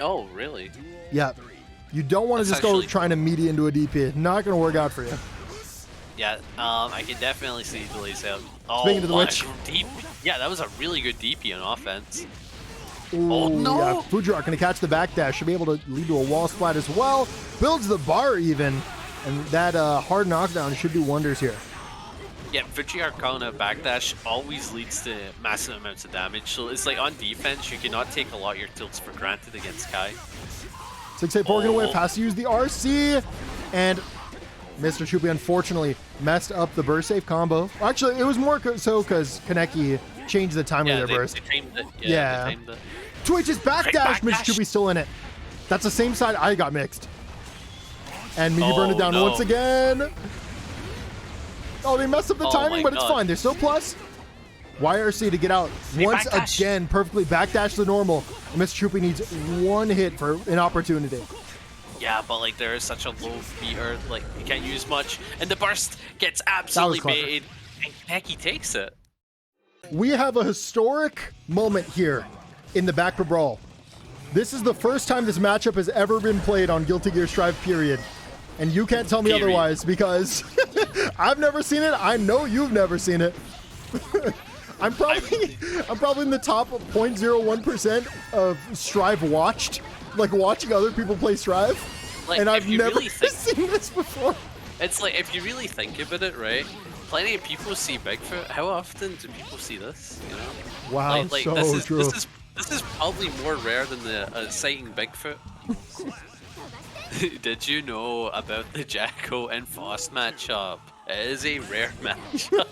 Oh, really? Yeah. You don't want to just go trying to meaty into a DP. Not going to work out for you. Yeah, I can definitely see delays out. Oh, Speaking to the witch. Yeah, that was a really good DP on offense. Ooh, oh, no! Yeah, Fujiwara going to catch the backdash. Should be able to lead to a wall splat as well. Builds the bar even. And that hard knockdown should do wonders here. Yeah, Vidriarch calling out backdash always leads to massive amounts of damage. So it's like on defense, you cannot take a lot of your tilts for granted against Kai. 684 gonna whiff, has to use the RC. And MrChupy unfortunately messed up the burst safe combo. Actually, it was more so because Kaneki changed the timing of their burst. They timed it. Yeah. They timed it. Twitch's backdash, MrChupy still in it. That's the same side I got mixed. And Migi burned it down once again. Oh, they messed up the timing, but it's fine. They're still plus. YRC to get out once again, perfectly backdash the normal. MrChupy needs one hit for an opportunity. Yeah, but like there is such a low meter, like you can't use much, and the burst gets absolutely baited, and Kaneki takes it. We have a historic moment here in the baccpaBrawl. This is the first time this matchup has ever been played on Guilty Gear Strive, period. And you can't tell me otherwise because I've never seen it. I know you've never seen it. I'm probably in the top 0.01% of Strive watched, like watching other people play Strive. Like, and I've never seen this before. It's like, if you really think about it, right? Plenty of people see Bigfoot. How often do people see this? You know? Wow, like so true. This is probably more rare than the sighting Bigfoot. Did you know about the Jacko and Faust matchup? It is a rare matchup.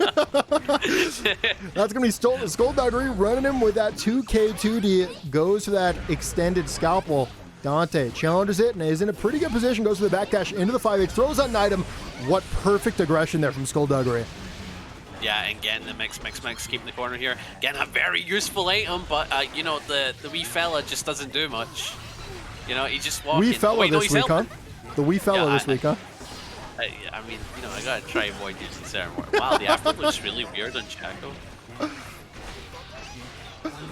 That's going to be Skullduggery running him with that 2K2D. Goes for that extended scalpel. Dantae challenges it and is in a pretty good position. Goes for the backdash into the 5H. Throws out an item. What perfect aggression there from Skullduggery. Yeah, and getting the mix, keeping the corner here. Getting a very useful item, but you know, the wee fella just doesn't do much. You know, he's just walking. Wee fella this week, huh? The wee fella this week, huh? I mean, you know, I gotta try avoid using certain words. Wow, the afro looks really weird on Jacko.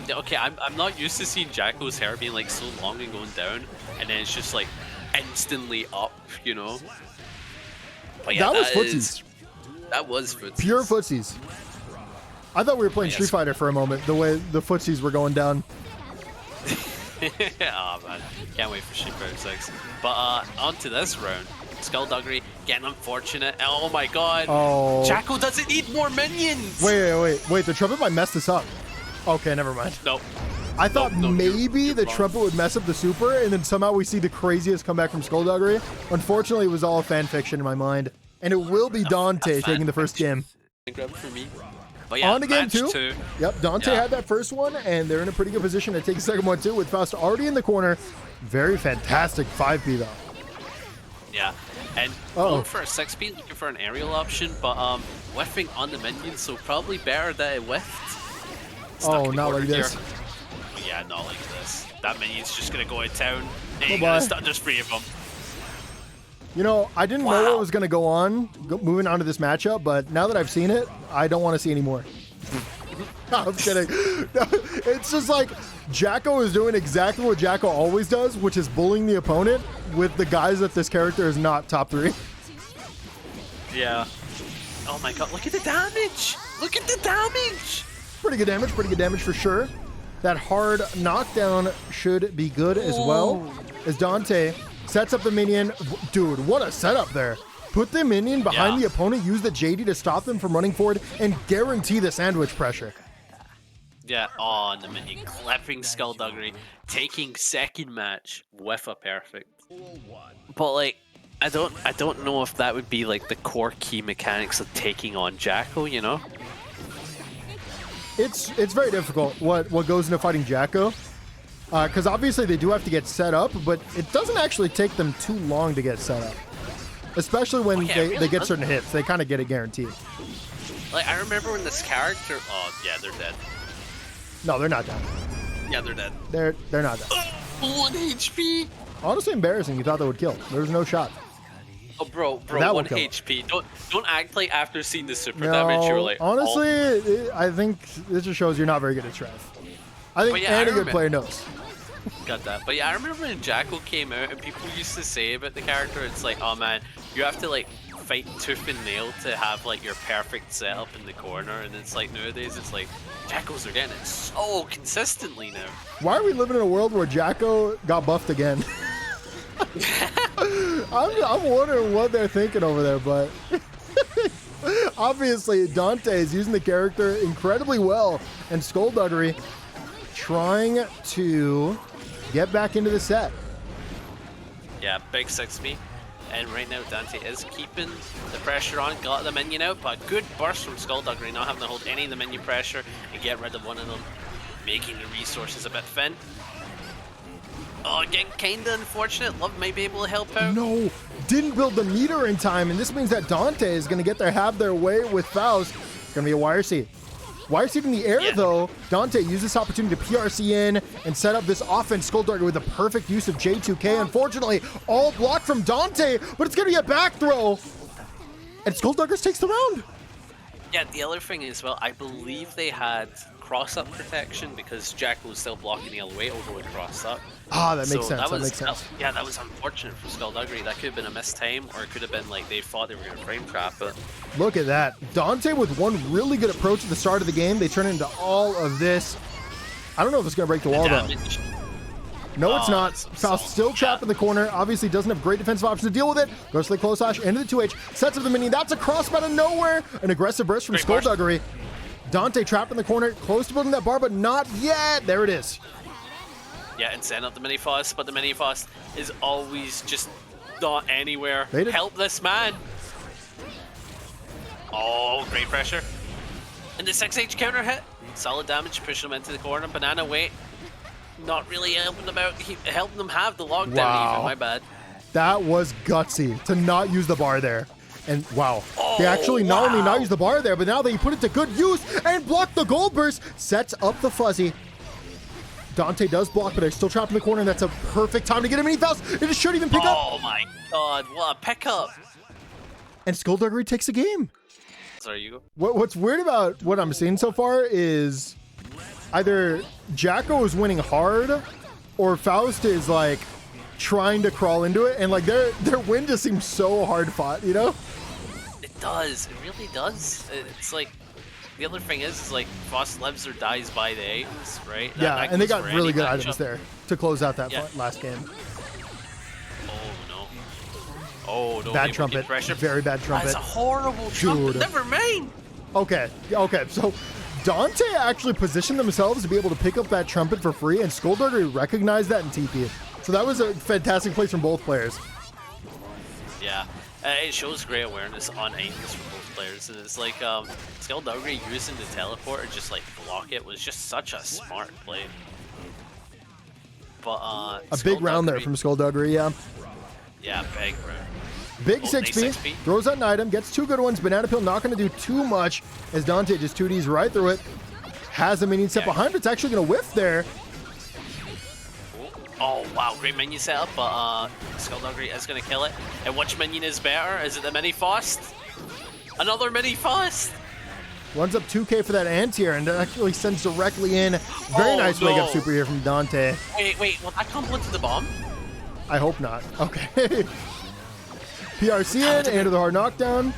Yeah, okay, I'm not used to seeing Jacko's hair being like so long and going down, and then it's just like instantly up, you know. But yeah, that was footsies. That was footsies. Pure footsies. I thought we were playing Street Fighter for a moment, the way the footsies were going down. Oh man, can't wait for Street Fighter 6. But on to this round. Skullduggery getting unfortunate. Oh my god. Oh. Jacko doesn't need more minions. Wait. The trumpet might mess this up. Okay, never mind. Nope. I thought maybe you're the wrong. trumpet would mess up the super, and then somehow we see the craziest comeback from Skullduggery. Unfortunately, it was all fan fiction in my mind. And it will be Dantae taking the first game. Grab for me. But yeah, On to game match 2. Yep, Dantae had that first one, and they're in a pretty good position to take the second one too, with Faust already in the corner. Very fantastic 5P though. Yeah, and going for a 6P, looking for an aerial option, but whiffing on the minions, so probably better that it whiffed. Oh, not like this. Yeah, not like this. That minion's just gonna go in town. There's 3 of them. You know, I didn't know what was going to go on moving on to this matchup, but now that I've seen it, I don't want to see any more. No, I'm kidding. No, it's just like Jacko is doing exactly what Jacko always does, which is bullying the opponent with the guys that this character is not top 3. Yeah. Oh my god, look at the damage! Look at the damage! Pretty good damage for sure. That hard knockdown should be good as well, as Dantae sets up the minion. Dude, what a setup there. Put the minion behind the opponent, use the JD to stop them from running forward, and guarantee the sandwich pressure. Yeah, on the minion, clapping Skullduggery, taking second match with a perfect. But like, I don't know if that would be like the core key mechanics of taking on Jacko, you know? It's very difficult what goes into fighting Jacko. Because obviously they do have to get set up, but it doesn't actually take them too long to get set up. Especially when they get certain hits. They kind of get it guaranteed. Like, I remember when this character... Oh, yeah, they're dead. No, they're not dead. Yeah, they're dead. They're not dead. 1 HP! Honestly embarrassing. You thought that would kill. There was no shot. Oh, bro, that 1 HP. Don't act like after seeing the super No, damage, you're like... honestly, I think this just shows you're not very good at Strive. I think any good player knows. Got that. But yeah, I remember when Jacko came out and people used to say about the character, it's like, oh man, you have to like fight tooth and nail to have like your perfect setup in the corner, and it's like nowadays it's like Jackos are getting it so consistently now. Why are we living in a world where Jacko got buffed again? I'm wondering what they're thinking over there, but obviously Dantae is using the character incredibly well, and Skullduggery trying to get back into the set. Yeah, big 6B. And right now Dantae is keeping the pressure on, got the minion out, but good burst from Skullduggery, not having to hold any of the minion pressure and get rid of one of them, making the resources a bit thin. Oh, again, kinda unfortunate. Love might be able to help out. No, didn't build the meter in time, and this means that Dantae is going to have their way with Faust. It's going to be a wire seed. Wire seed in the air, though. Dantae used this opportunity to PRC in and set up this offense. Skullduggery with the perfect use of J2K. Unfortunately, all blocked from Dantae, but it's going to be a back throw. And Skullduggery takes the round. Yeah, the other thing as well, I believe they had cross-up protection because Jacko was still blocking the other way, although it crossed up. Ah, that makes sense. That makes sense. Yeah, that was unfortunate for Skullduggery. That could have been a missed time, or it could have been like they thought they were going to frame trap it. Look at that. Dantae with one really good approach at the start of the game. They turn into all of this. I don't know if it's going to break the wall, though. No, it's not. Faust still trapped in the corner. Obviously doesn't have great defensive options to deal with it. Goes to the close slash into the 2H. Sets up the minion. That's a cross out of nowhere. An aggressive burst from Skullduggery. Dantae trapped in the corner. Close to building that bar, but not yet. There it is. Yeah, and send up the mini Faust, but the mini Faust is always just not anywhere. Help this man. Oh, great pressure. And the 6H counter hit. Solid damage, pushing him into the corner. Banana weight. Not really helping them out. Helping them have the lockdown even, my bad. That was gutsy to not use the bar there. And wow, they actually not only not use the bar there, but now they put it to good use and block the gold burst. Sets up the fuzzy. Dantae does block, but they're still trapped in the corner, and that's a perfect time to get a mini Faust. It should even pick up. Oh my god, what a pickup. and Skullduggery takes the game. Sorry, you go. What's weird about what I'm seeing so far is either Jacko is winning hard or Faust is like trying to crawl into it, and like their win just seems so hard fought, you know? It does. It really does. It's like the other thing is like Faust lives or dies by the items, right? That and they got really good items there to close out that last game. Oh no! Bad trumpet. Very bad trumpet. That's a horrible trumpet. Dude. Never mind. Okay. So Dantae actually positioned themselves to be able to pick up that trumpet for free, and Skullduggery recognized that in TP. So that was a fantastic place from both players. Yeah, it shows great awareness on items from both players, and it's like Skullduggery using the teleport and just like block it was just such a smart play. But a big round there from Skullduggery, yeah. Yeah, big round. Big 6p, throws out an item, gets 2 good ones. Banana Peel not going to do too much as Dantae just 2Ds right through it. Has a minion set behind, but it's actually going to whiff there. Oh, wow, great minion setup, but Skullduggery is going to kill it. And which minion is better? Is it the Mini Faust? Another Mini Faust? Runs up 2k for that anti-air and actually sends directly in. Very nice wake-up super here from Dantae. Wait, will that come into the bomb? I hope not. Okay. PRC in, into the hard knockdown.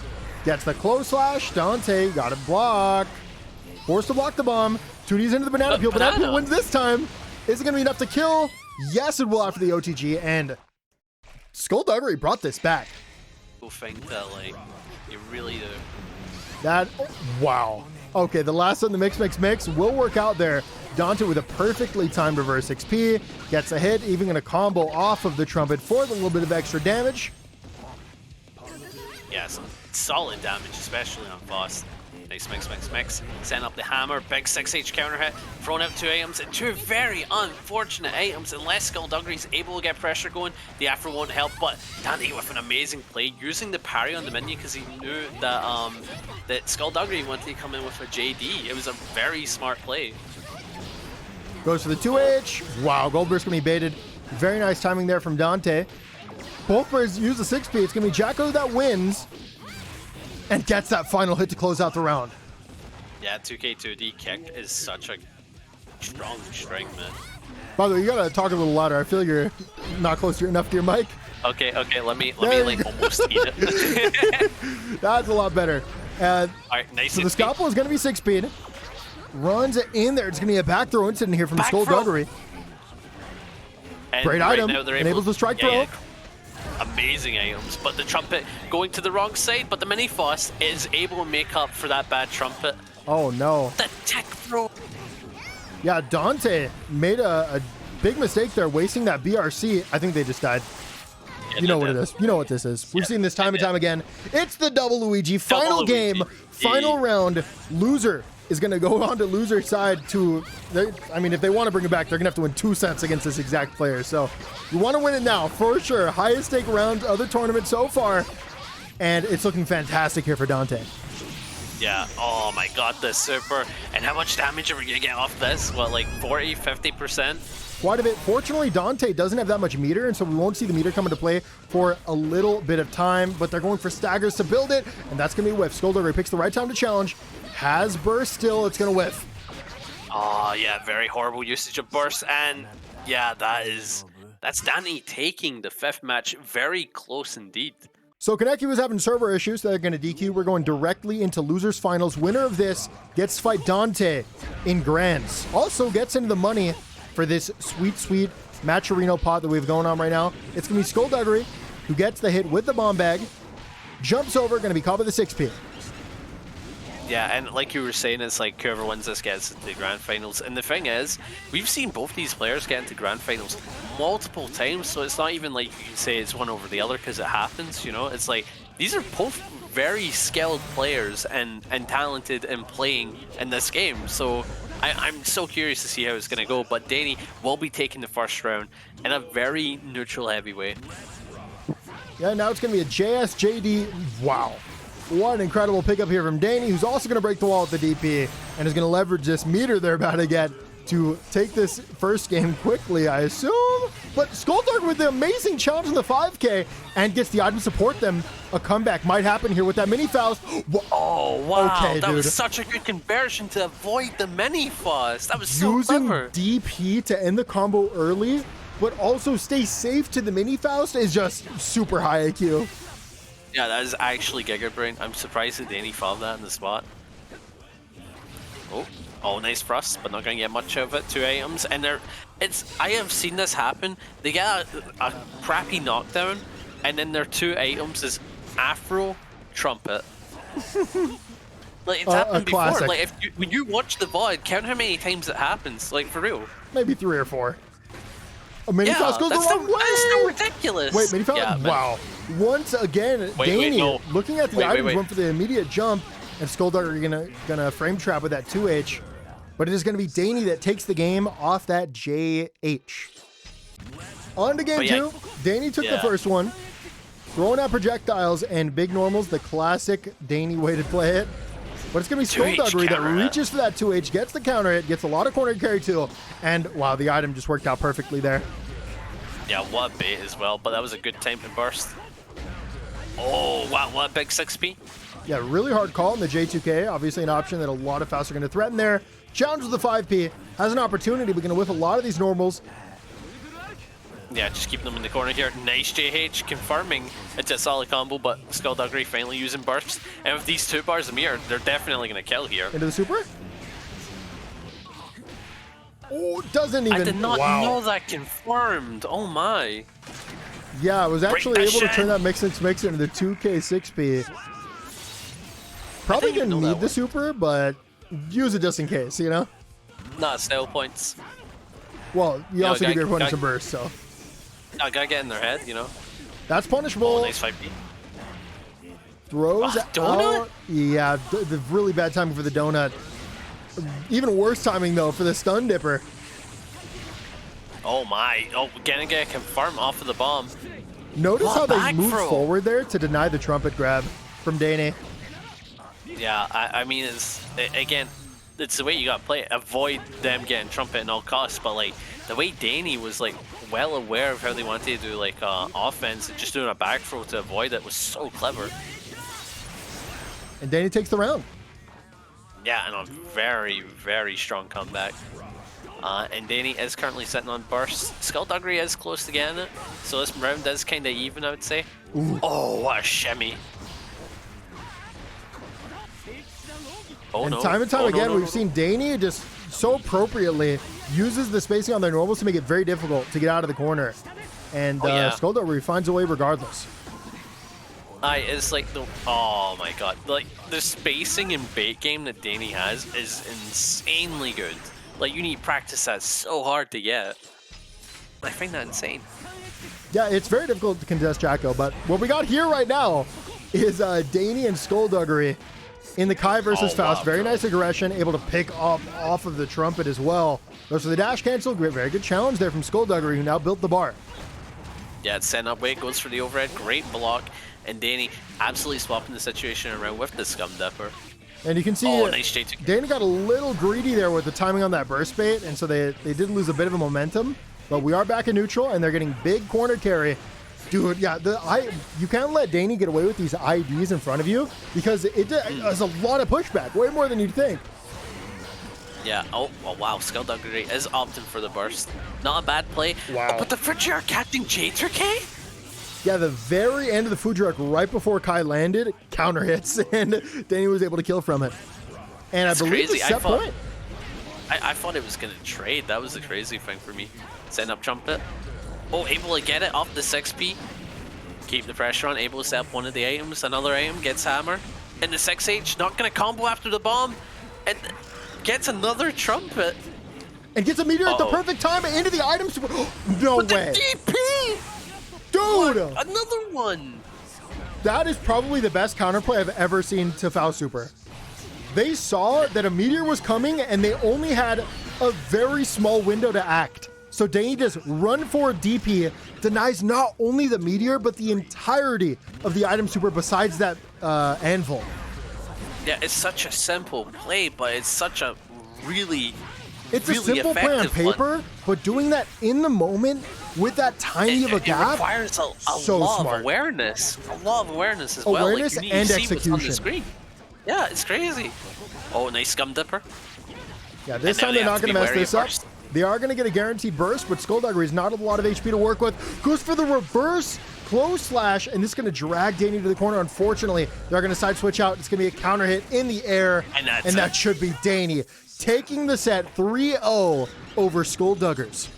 Gets the close slash. Dantae got it blocked. Forced to block the bomb. 2Ds into the banana peel. Banana peel wins this time. Is it going to be enough to kill? Yes, it will after the OTG. And Skullduggery brought this back. People think that, like, you really do. That, wow. Okay, the last one, the mix will work out there. Dantae with a perfectly timed reverse XP. Gets a hit, even going to combo off of the trumpet for the little bit of extra damage. Yeah, some solid damage, especially on Faust. Nice mix. Send up the hammer, big 6H counter hit, throwing out 2 items, and 2 very unfortunate items. Unless Skullduggery is able to get pressure going, the Afro won't help, but Dany with an amazing play, using the parry on the minion because he knew that that Skullduggery wanted to come in with a JD. It was a very smart play. Goes for the 2H. Wow, Goldburst going to be baited. Very nice timing there from Dantae. Both players use the 6p. It's going to be Jacko that wins and gets that final hit to close out the round. Yeah, 2k2D kick is such a strong string, man. By the way, you got to talk a little louder. I feel like you're not close enough to your mic. Okay, let me like almost eat it. That's a lot better. All right, nice. So the scalpel is going to be 6p. Runs it in there. It's going to be a back throw incident here from Skullduggery. Great item. Enables the strike throw. Yeah. Amazing items, but the trumpet going to the wrong side, but the Mini Faust is able to make up for that bad trumpet. Oh no. The tech throw. Yeah, Dantae made a big mistake there, wasting that BRC. I think they just died. Yeah, you know what it is. You know what this is. We've seen this time and time again. It's the double Luigi. Final game, final round. Loser is going to go on to loser side to, I mean, if they want to bring it back, they're going to have to win 2 sets against this exact player. So you want to win it now, for sure. Highest stake round of the tournament so far. And it's looking fantastic here for Dantae. Yeah, oh my god, this super. And how much damage are we going to get off this? What, like 40, 50%? Quite a bit. Fortunately, Dantae doesn't have that much meter, and so we won't see the meter come into play for a little bit of time, but they're going for staggers to build it, and that's going to be a whiff. Skullduggery picks the right time to challenge. Has burst still, it's going to whiff. Oh, yeah, very horrible usage of burst, and yeah, that's Dany taking the 5th match very close indeed. So Kaneki was having server issues, so they're going to DQ. We're going directly into losers finals. Winner of this gets to fight Dantae in grands. Also gets into the money for this sweet Matcherino pot that we have going on right now. It's going to be Skullduggery, who gets the hit with the bomb bag, jumps over, going to be caught with the 6p. Yeah, and like you were saying, it's like whoever wins this gets into the grand finals. And the thing is, we've seen both these players get into grand finals multiple times, so it's not even like you can say it's one over the other because it happens, you know? It's like, these are both very skilled players and talented in playing in this game. So I'm so curious to see how it's going to go, but Dany will be taking the first round in a very neutral heavyweight. Yeah, now it's going to be a JSJD. Wow. What an incredible pickup here from Dany, who's also going to break the wall with the DP and is going to leverage this meter they're about to get to take this first game quickly, I assume. But Skullduggery with the amazing challenge in the 5K and gets the item support them. A comeback might happen here with that mini Faust. Oh, wow. Okay, that dude. was such a good conversion to avoid the mini Faust. That was so Using clever. DP to end the combo early, but also stay safe to the mini Faust is just super high IQ. Yeah, that is actually Giga Brain. I'm surprised that Dany found that in the spot. Oh, nice thrust, but not going to get much of it. 2 items, and I have seen this happen. They get a crappy knockdown, and then their 2 items is Afro, Trumpet. Like, it's happened before. Classic. Like, when you watch the VOD, count how many times it happens. Like, for real. Maybe 3 or 4. A mini Yeah, Faust goes the that's wrong way. That's still ridiculous. Wait, mini Faust? Yeah, Wow. Once again, Dany no. looking at the items, went for the immediate jump, and Skullduggery gonna frame trap with that 2H. But it is going to be Dany that takes the game off that JH. On to game 2. Dany took the first one. Throwing out projectiles and big normals, the classic Dany way to play it. But it's going to be Skullduggery that reaches for that 2H, gets the counter hit, gets a lot of corner carry too. And wow, the item just worked out perfectly there. Yeah, what a bait as well, but that was a good time to burst. Oh, wow, what a big 6P. Yeah, really hard call in the J2K. Obviously an option that a lot of Fausts are going to threaten there. Challenge with the 5P. Has an opportunity. We're going to whiff a lot of these normals. Yeah, just keeping them in the corner here. Nice JH, confirming it's a solid combo, but Skullduggery finally using bursts. And with these 2 bars of mirror, they're definitely going to kill here. Into the super? Oh, doesn't even. I did not know that confirmed. Oh my. Yeah, I was actually able to turn that mix into the 2K 6P. Probably going to need the super, but use it just in case, you know? Not style points. Well, you also give your opponent some burst, so. I gotta get in their head, you know? That's punishable. Oh, nice 5P. Throws donut? out. Yeah, the really bad timing for the donut. Even worse timing, though, for the stun dipper. Oh my. Oh, gonna get a confirm off of the bomb. Notice how they moved forward there to deny the trumpet grab from Dany. Yeah, I mean, again, it's the way you gotta play it. Avoid them getting trumpet at all costs, but like the way Dany was like well aware of how they wanted to do like offense and just doing a back throw to avoid it was so clever. And Dany takes the round. Yeah, and a very, very strong comeback. And Dany is currently sitting on burst. Skullduggery is close to getting it, so this round is kind of even, I would say. Ooh. Oh, what a shimmy. Oh, and time and time again, we've seen Dany just so appropriately uses the spacing on their normals to make it very difficult to get out of the corner. And Skullduggery finds a way regardless. It's like oh my god, like the spacing in bait game that Dany has is insanely good. Like you need to practice that so hard to get. I find that insane. Yeah, it's very difficult to contest Jacko, but what we got here right now is Dany and Skullduggery in the Kai versus Faust. Very nice aggression, able to pick up off of the trumpet as well. Goes for the dash cancel. Very good challenge there from Skullduggery, who now built the bar. Yeah, it's setting up way, goes for the overhead, great block, and Dany absolutely swapping the situation around with the Scum Dipper. And you can see nice Dany got a little greedy there with the timing on that burst bait, and so they did lose a bit of a momentum. But we are back in neutral, and they're getting big corner carry. Dude, yeah, you can't let Dany get away with these IDs in front of you because it has a lot of pushback, way more than you'd think. Yeah, oh wow, Skullduggery is opting for the burst. Not a bad play. Wow. Oh, but the Fujiar catching J3K? Yeah, the very end of the Fujiar, right before Kai landed, counter hits, and Dany was able to kill from it. And I believe the set point. I thought it was going to trade. That was the crazy thing for me. Setting up trumpet. Oh, able to get it off the 6P. Keep the pressure on, able to set up one of the items. Another item gets hammer. And the 6H, not going to combo after the bomb. And gets another trumpet. And gets a meteor at the perfect time into the items. No way. The DP! Dude! What? Another one! That is probably the best counterplay I've ever seen to Faust Super. They saw that a meteor was coming and they only had a very small window to act. So Dany just run forward DP, denies not only the meteor, but the entirety of the item super besides that anvil. Yeah, it's such a simple play, but it's such a really It's really a simple play on effective one. paper, but doing that in the moment with that tiny of a It gap, requires a so lot smart. of awareness. A lot of awareness as well. Awareness Like, you and see what's on execution. the screen. Yeah, it's crazy. Oh, nice scum dipper. Yeah, this And now time they they're have not to going be to mess wary this of up. burst. They are going to get a guaranteed burst, but Skullduggery is not a lot of HP to work with. Goes for the reverse close slash, and this is going to drag Dany to the corner. Unfortunately, they're going to side switch out. It's going to be a counter hit in the air, And that's that it. should be Dany taking the set 3-0 over Skullduggers.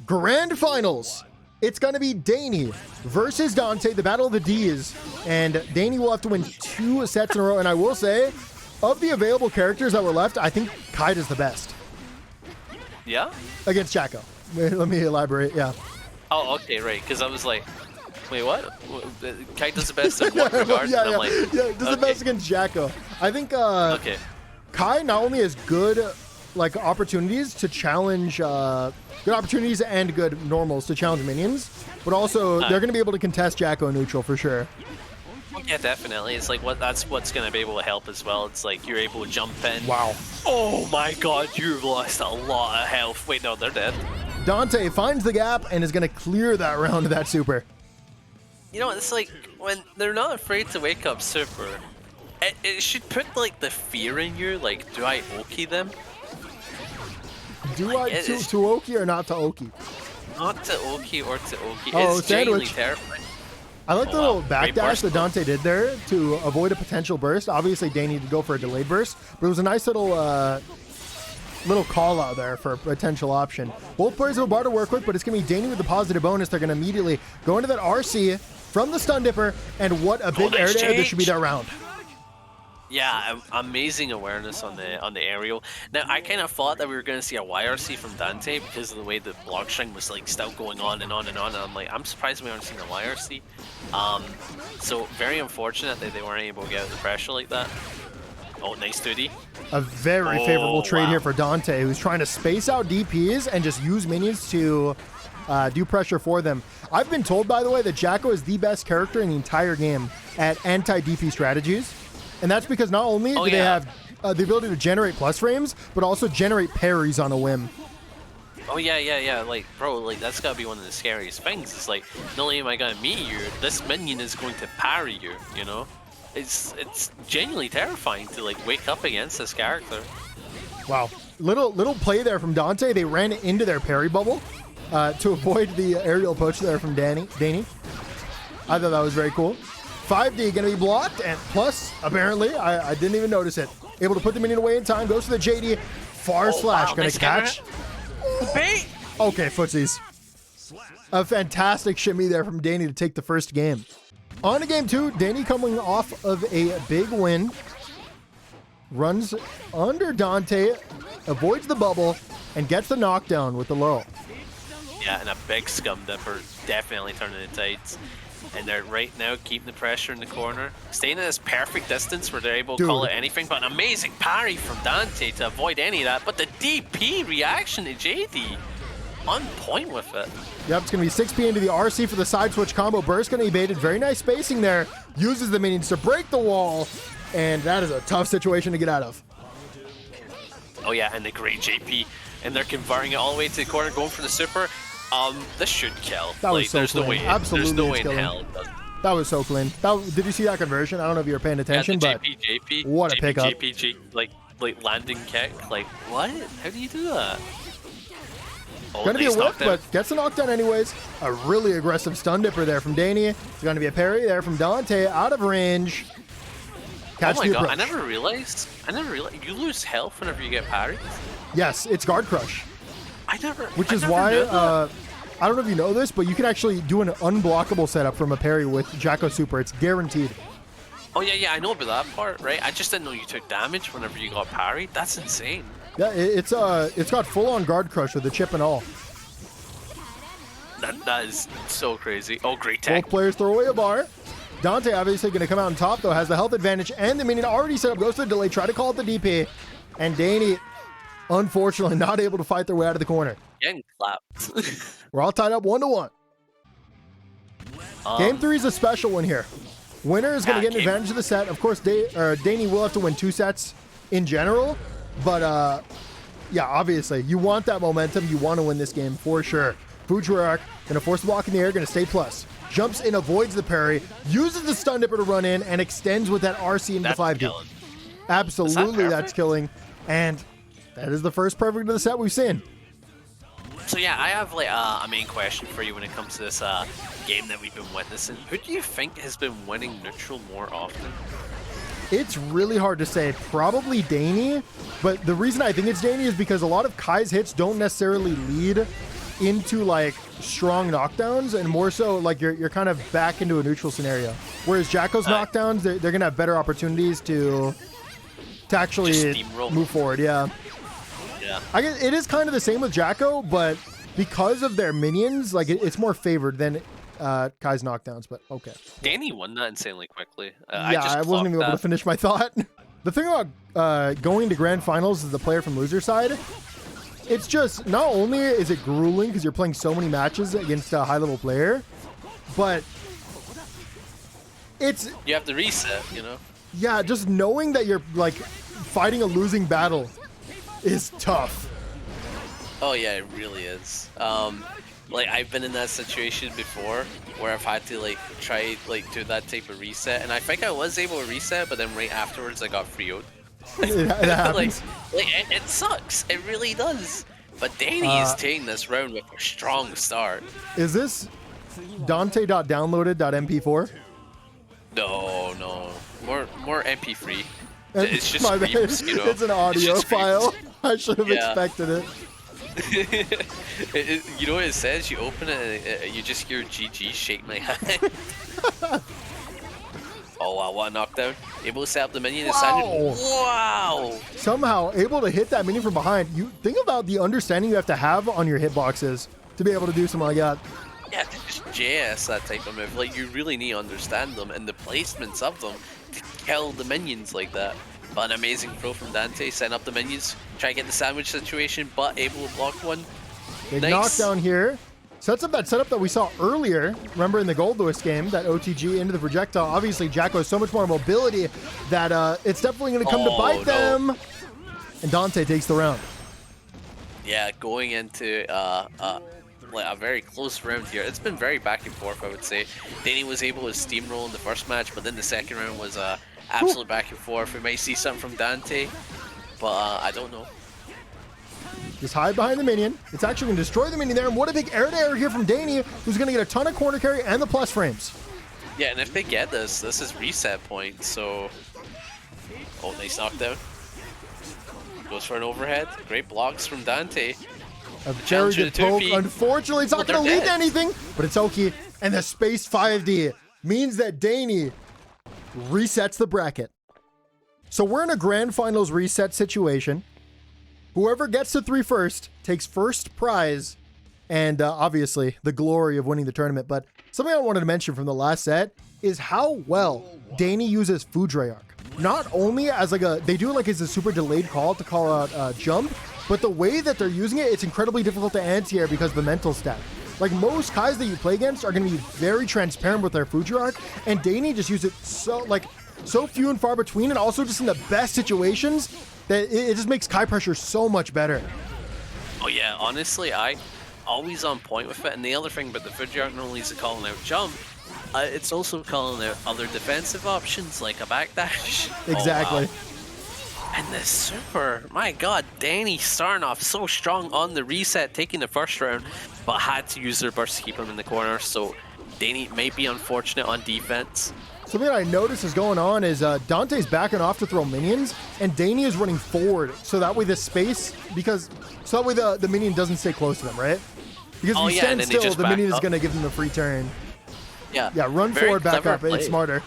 Grand Finals. It's going to be Dany versus Dantae, the battle of the D's, and Dany will have to win 2 sets in a row. And I will say, of the available characters that were left, I think Kite is the best. Yeah? Against Jacko. Let me elaborate, yeah. Oh, okay, right. Because I was like, wait, what? Kite does the best in what regard? yeah, And I'm like, does the okay. best against Jacko. I think Okay. Kai not only has good like opportunities to challenge, good opportunities and good normals to challenge minions, but also they're going to be able to contest Jacko neutral for sure. Yeah, definitely. It's like that's what's gonna be able to help as well. It's like you're able to jump in. Wow. Oh my god, you've lost a lot of health. Wait, no, they're dead. Dantae finds the gap and is going to clear that round of that super. You know, it's like when they're not afraid to wake up super. It should put like the fear in you. Like, do I Oki them? Do Like, I it is- to Oki or not to Oki? Not to Oki or to Oki. Oh, It's genuinely sandwich. terrifying. I like the Oh, little wow. backdash Great burst. that Dantae did there to avoid a potential burst. Obviously, Dany needed to go for a delayed burst, but it was a nice little call out there for a potential option. Both players have a bar to work with, but it's going to be Dany with the positive bonus. They're going to immediately go into that RC from the stun dipper, and what a big nice air to air this should be change. that round. Yeah, amazing awareness on the aerial. Now, I kind of thought that we were going to see a YRC from Dantae because of the way the block string was like still going on and on and on. And I'm like, I'm surprised we aren't seeing a YRC. So very unfortunate that they weren't able to get out the pressure like that. Oh, nice 2D. A very Oh, favorable trade wow. here for Dantae, who's trying to space out DPs and just use minions to do pressure for them. I've been told, by the way, that Jacko is the best character in the entire game at anti-DP strategies. And that's because not only do they yeah. have the ability to generate plus frames, but also generate parries on a whim. Oh yeah. Like, bro, like that's gotta be one of the scariest things. It's like, not only am I gonna meet you, this minion is going to parry you. You know, it's genuinely terrifying to like wake up against this character. Wow. Little play there from Dantae. They ran into their parry bubble to avoid the aerial approach there from Dany. I thought that was very cool. 5D going to be blocked, and plus, apparently, I didn't even notice it. Able to put the minion away in time, goes to the JD, far slash, wow, going nice to catch. Bait! Okay, footsies. A fantastic shimmy there from Dany to take the first game. On to game 2, Dany coming off of a big win. Runs under Dantae, avoids the bubble, and gets the knockdown with the low. Yeah, and a big scum dipper, definitely turning the tides. And they're right now keeping the pressure in the corner, staying at this perfect distance where they're able to call it anything. But an amazing parry from Dantae to avoid any of that. But the DP reaction to JD, on point with it. Yep, it's going to be 6P into the RC for the side switch combo. Burst going to be baited. Very nice spacing there. Uses the minions to break the wall. And that is a tough situation to get out of. Oh yeah, and the great JP. And they're converting it all the way to the corner, going for the super. This should kill. That was like, so there's no clean. way. Absolutely, There's no it's way in killing. hell it doesn't. That was so clean. Did you see that conversion? I don't know if you were paying attention, Yeah, but the JP, what a pickup. JP, like landing kick. Like, what? How do you do that? Oh, Gonna be a nice whip, knockdown. but gets the knockdown anyways. A really aggressive stun dipper there from Dany. It's gonna be a parry there from Dantae, out of range. Catch Oh my the god, approach. I never realized you lose health whenever you get parried. Yes, it's guard crush, which is never why knew that. I don't know if you know this, but you can actually do an unblockable setup from a parry with Jacko Super. It's guaranteed. Oh yeah, I know about that part, right? I just didn't know you took damage whenever you got parried. That's insane. Yeah, it's got full on guard crush with the chip and all. That is so crazy. Oh, great tech. Both players throw away a bar. Dantae obviously going to come out on top though, has the health advantage, and the minion already set up, goes to the delay, try to call it the DP, and Dany, unfortunately, not able to fight their way out of the corner. Getting clapped. We're all tied up 1-1. Game 3 is a special one here. Winner is going to get an advantage of the set. Of course, Dany will have to win 2 sets in general, but Yeah, obviously. You want that momentum. You want to win this game for sure. Fujiwara gonna force the block in the air, gonna stay plus. Jumps in, avoids the parry, uses the stun dipper to run in, and extends with that RC into the 5D. Killing. Absolutely, that's killing. And that is the first perfect of the set we've seen. So yeah, I have like a main question for you when it comes to this game that we've been witnessing. Who do you think has been winning neutral more often? It's really hard to say. Probably Dany, but the reason I think it's Dany is because a lot of Kai's hits don't necessarily lead into like strong knockdowns, and more so like you're kind of back into a neutral scenario. Whereas Jacko's knockdowns, they're gonna have better opportunities to actually move forward. Yeah. Yeah. I guess it is kind of the same with Jacko, but because of their minions, like it's more favored than Kai's knockdowns. But okay. Dany won that insanely quickly. Yeah, I wasn't even able to finish my thought. The thing about going to grand finals as the player from loser side, it's just not only is it grueling because you're playing so many matches against a high level player, but you have to reset, you know. Yeah, just knowing that you're like fighting a losing battle is tough. Oh yeah, it really is. Like I've been in that situation before where I've had to like try like do that type of reset, and I think I was able to reset, but then right afterwards I got free-woed. like it sucks. It really does. But Dany is taking this round with a strong start. Is this Dantae.downloaded.mp4? No. More MP3. It's just screams, you know. It's an audio file. I should have expected it. You know what it says? You open it and you just hear GG shake my head. Oh wow, what a knockdown. Able to set up the minion inside. Wow! Somehow able to hit that minion from behind. You think about the understanding you have to have on your hitboxes to be able to do something like that. Yeah, to just JS that type of move. Like, you really need to understand them and the placements of them to kill the minions like that. But an amazing throw from Dantae, setting up the minions, try to get the sandwich situation, but able to block one. Big knockdown here. Sets up that setup that we saw earlier. Remember in the Goldlewis game, that OTG into the projectile. Obviously, Jacko has so much more mobility that it's definitely going to come to bite them. And Dantae takes the round. Yeah, going into like a very close round here. It's been very back and forth, I would say. Dany was able to steamroll in the first match, but then the second round was absolute back and forth. We might see something from Dantae, but I don't know. Just hide behind the minion. It's actually going to destroy the minion there. And what a big air to air here from Dany, who's going to get a ton of corner carry and the plus frames. Yeah, and if they get this is reset point, so... Oh, nice knockdown. Goes for an overhead. Great blocks from Dantae. A very good poke. Unfortunately, it's not going to lead to anything, but it's okay. And the space 5D means that Dany resets the bracket. So we're in a grand finals reset situation. Whoever gets to 3 first takes first prize and obviously the glory of winning the tournament. But something I wanted to mention from the last set is how well Dany uses Fujiwara. Not only as like they do it like it's a super delayed call to call out jump, but the way that they're using it, it's incredibly difficult to anti-air because of the mental stat. Like most Kais that you play against are going to be very transparent with their Fujiwara, and Dany just uses it so few and far between, and also just in the best situations that it just makes Kai pressure so much better. Oh yeah, honestly, I always on point with it. And the other thing about the Fujiwara not only is it calling out jump, it's also calling out other defensive options like a backdash. Exactly. Oh, wow. And the super, my god, Dany starting off so strong on the reset, taking the first round, but had to use their burst to keep him in the corner. So Dany may be unfortunate on defense. Something that I noticed is going on is Dante's backing off to throw minions, and Dany is running forward, so that way the space, so that way the minion doesn't stay close to them, right? Because if you stand still, the minion is going to give them a free turn. Yeah. Yeah, run forward, back up. It's smarter.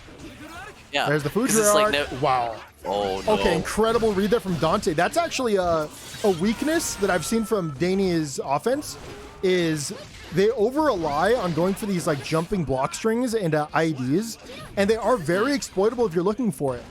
Yeah. There's the Fujiwara. Like wow. Oh, no. Okay, incredible read there from Dantae. That's actually a weakness that I've seen from Dany's offense, is they over-rely on going for these like jumping block strings and IEDs, and they are very exploitable if you're looking for it.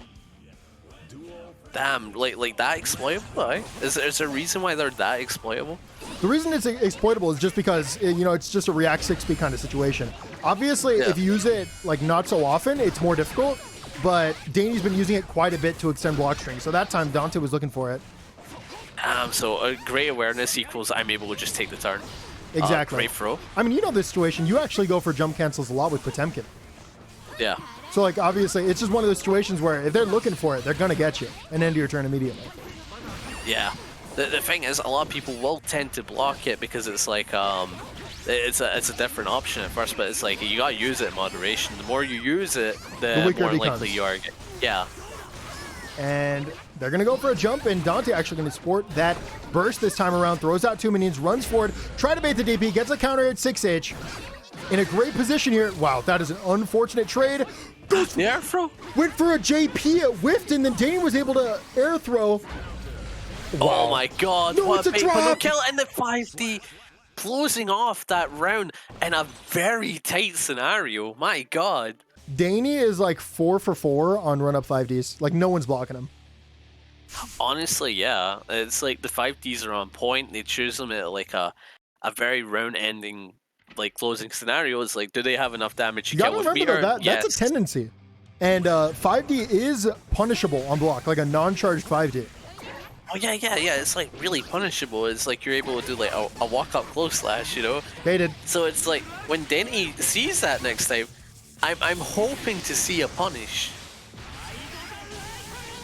Damn, like that exploitable, eh? Is there a reason why they're that exploitable? The reason it's exploitable is just because, it's just a react 6-speed kind of situation. Obviously, if you use it like not so often, it's more difficult, but Dany's been using it quite a bit to extend block strings, so that time Dantae was looking for it. So a great awareness equals I'm able to just take the turn. Exactly. Great throw. I mean, you know this situation. You actually go for jump cancels a lot with Potemkin. Yeah. So, like, obviously, it's just one of those situations where if they're looking for it, they're going to get you and end your turn immediately. Yeah. The thing is, a lot of people will tend to block it because it's like, it's a different option at first, but it's like, you gotta use it in moderation. The more you use it, the more likely you are. Yeah. And they're going to go for a jump, and Dantae actually going to sport that burst this time around, throws out 2 minions, runs forward, try to bait the DP, gets a counter at 6H. In a great position here. Wow, that is an unfortunate trade. The air throw? Went for a JP, it whiffed, and then Dany was able to air throw. Wow. Oh my god, no, what it's a drop. Kill and the 5D closing off that round in a very tight scenario. My god. Dany is like 4 for 4 on run up 5Ds. Like, no one's blocking him. Honestly, yeah. It's like the 5Ds are on point. They choose them at like a very round ending, like closing scenario. It's like, do they have enough damage to kill with meter? That's a tendency. And 5D is punishable on block, like a non-charged 5D. Oh yeah. It's like really punishable. It's like you're able to do like a walk-up close slash, you know? Baited. So it's like when Dany sees that next time, I'm hoping to see a punish.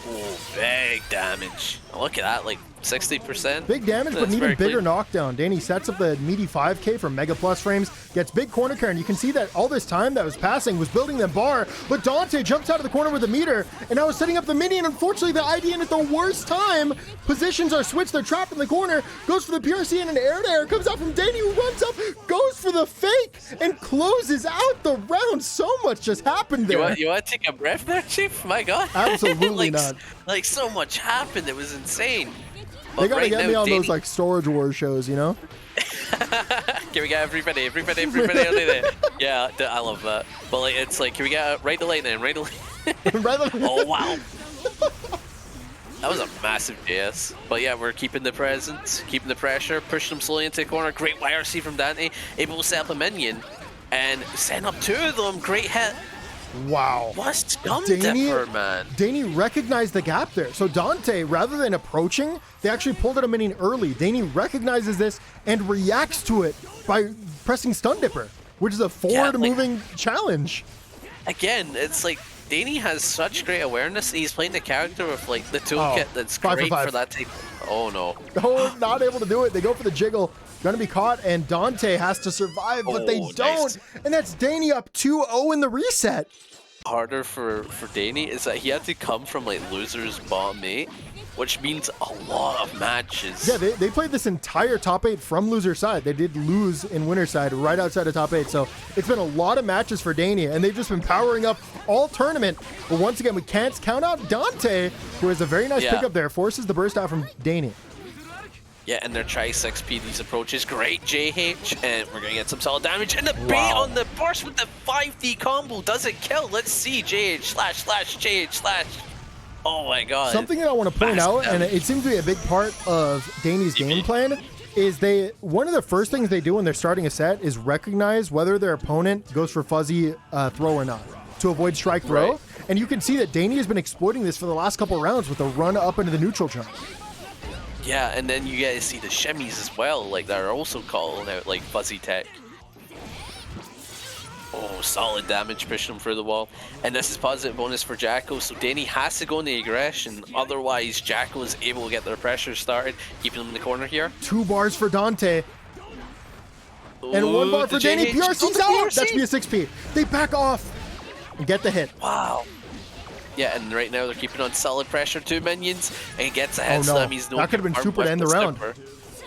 Oh, big damage. Look at that, like 60%. Big damage, but an even bigger knockdown. Dany sets up the meaty 5K for Mega Plus frames, gets big corner care, and you can see that all this time that was passing was building the bar, but Dantae jumps out of the corner with the meter, and now is setting up the minion. Unfortunately, the IDN at the worst time. Positions are switched, they're trapped in the corner, goes for the PRC and an air-to-air, comes out from Dany, who runs up, goes for the fake, and closes out the round. So much just happened there. You want to take a breath there, Chief? My god. Absolutely not. Like, so much happened, it was insane. They gotta get me on those like Storage Wars shows, you know? Can we get everybody on there? Yeah, I love that. But like, it's like, can we get right the lightning, right the lightning? Oh wow. That was a massive JS. But yeah, we're keeping the presence, keeping the pressure, pushing them slowly into the corner. Great YRC from Dantae, able to set up a minion and send up 2 of them. Great hit. Wow. What a scum dipper, man. Dany recognized the gap there. So Dantae, rather than approaching, they actually pulled out a minion early. Dany recognizes this and reacts to it by pressing Stun Dipper, which is a forward-moving challenge. Again, it's like Dany has such great awareness. He's playing the character with like the toolkit that's great for that type. Oh no. Oh, not able to do it. They go for the jiggle. Gonna be caught, and Dantae has to survive, but they don't. Nice. And that's Dany up 2-0 in the reset. Harder for Dany is that he had to come from like losers bottom 8, which means a lot of matches. Yeah, they played this entire top 8 from loser side. They did lose in winner side right outside of top 8. So it's been a lot of matches for Dany, and they've just been powering up all tournament. But once again, we can't count out Dantae, who has a very nice pickup there, forces the burst out from Dany. Yeah, and they're trying 6P these approaches. Great JH, and we're gonna get some solid damage. And the bait on the burst with the 5D combo. Does it kill? Let's see. JH slash JH slash. Oh my god. Something that I want to point out, and it seems to be a big part of Dany's game plan, is one of the first things they do when they're starting a set is recognize whether their opponent goes for fuzzy throw or not to avoid strike throw. Right. And you can see that Dany has been exploiting this for the last couple of rounds with a run up into the neutral jump. Yeah, and then you guys see the shimmies as well, like they're also calling out like fuzzy tech. Oh, solid damage pushing him through the wall. And this is positive bonus for Jacko, so Dany has to go in the aggression, otherwise Jacko is able to get their pressure started, keeping them in the corner here. 2 bars for Dantae. And 1 bar for Dany. PRC's out! That should be a 6P. They back off and get the hit. Wow. Yeah, and right now they're keeping on solid pressure. 2 minions, and he gets a head slam. He's no that could have been super to end the round.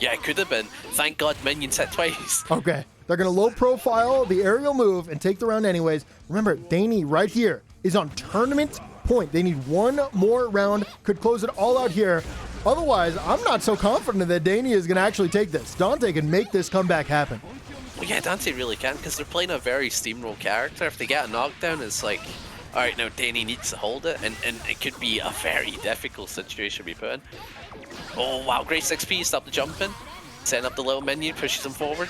Yeah, it could have been. Thank God minions hit twice. Okay, they're going to low profile the aerial move and take the round anyways. Remember, Dany right here is on tournament point. They need 1 more round, could close it all out here. Otherwise, I'm not so confident that Dany is going to actually take this. Dantae can make this comeback happen. Well, yeah, Dantae really can, because they're playing a very steamroll character. If they get a knockdown, it's like, all right, now Dany needs to hold it, and it could be a very difficult situation to be put in. Oh, wow, great 6P, stop the jumping. Setting up the little minion, pushes him forward.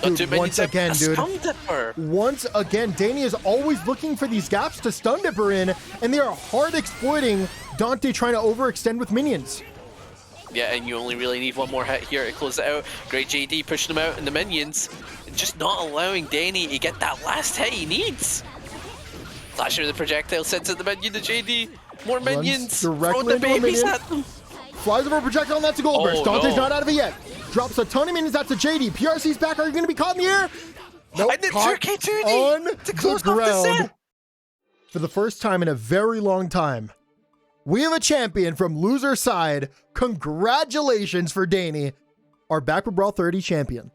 Dude, once again, once again, Dany is always looking for these gaps to stun dipper in, and they are hard exploiting Dantae trying to overextend with minions. Yeah, and you only really need one more hit here to close it out. Great JD pushing them out in the minions. And just not allowing Dany to get that last hit he needs. Flasher the projectile sends at the minion to JD. More minions. Throwing the babies at them. Flies over a projectile, and that's a gold burst. Dante's not out of it yet. Drops a ton of minions, that's a JD. PRC's back, are you going to be caught in the air? Nope, and then caught on to close the off the ground. set. For the first time in a very long time, we have a champion from loser side. Congratulations for Dany, our baccpaBrawl 30 champion.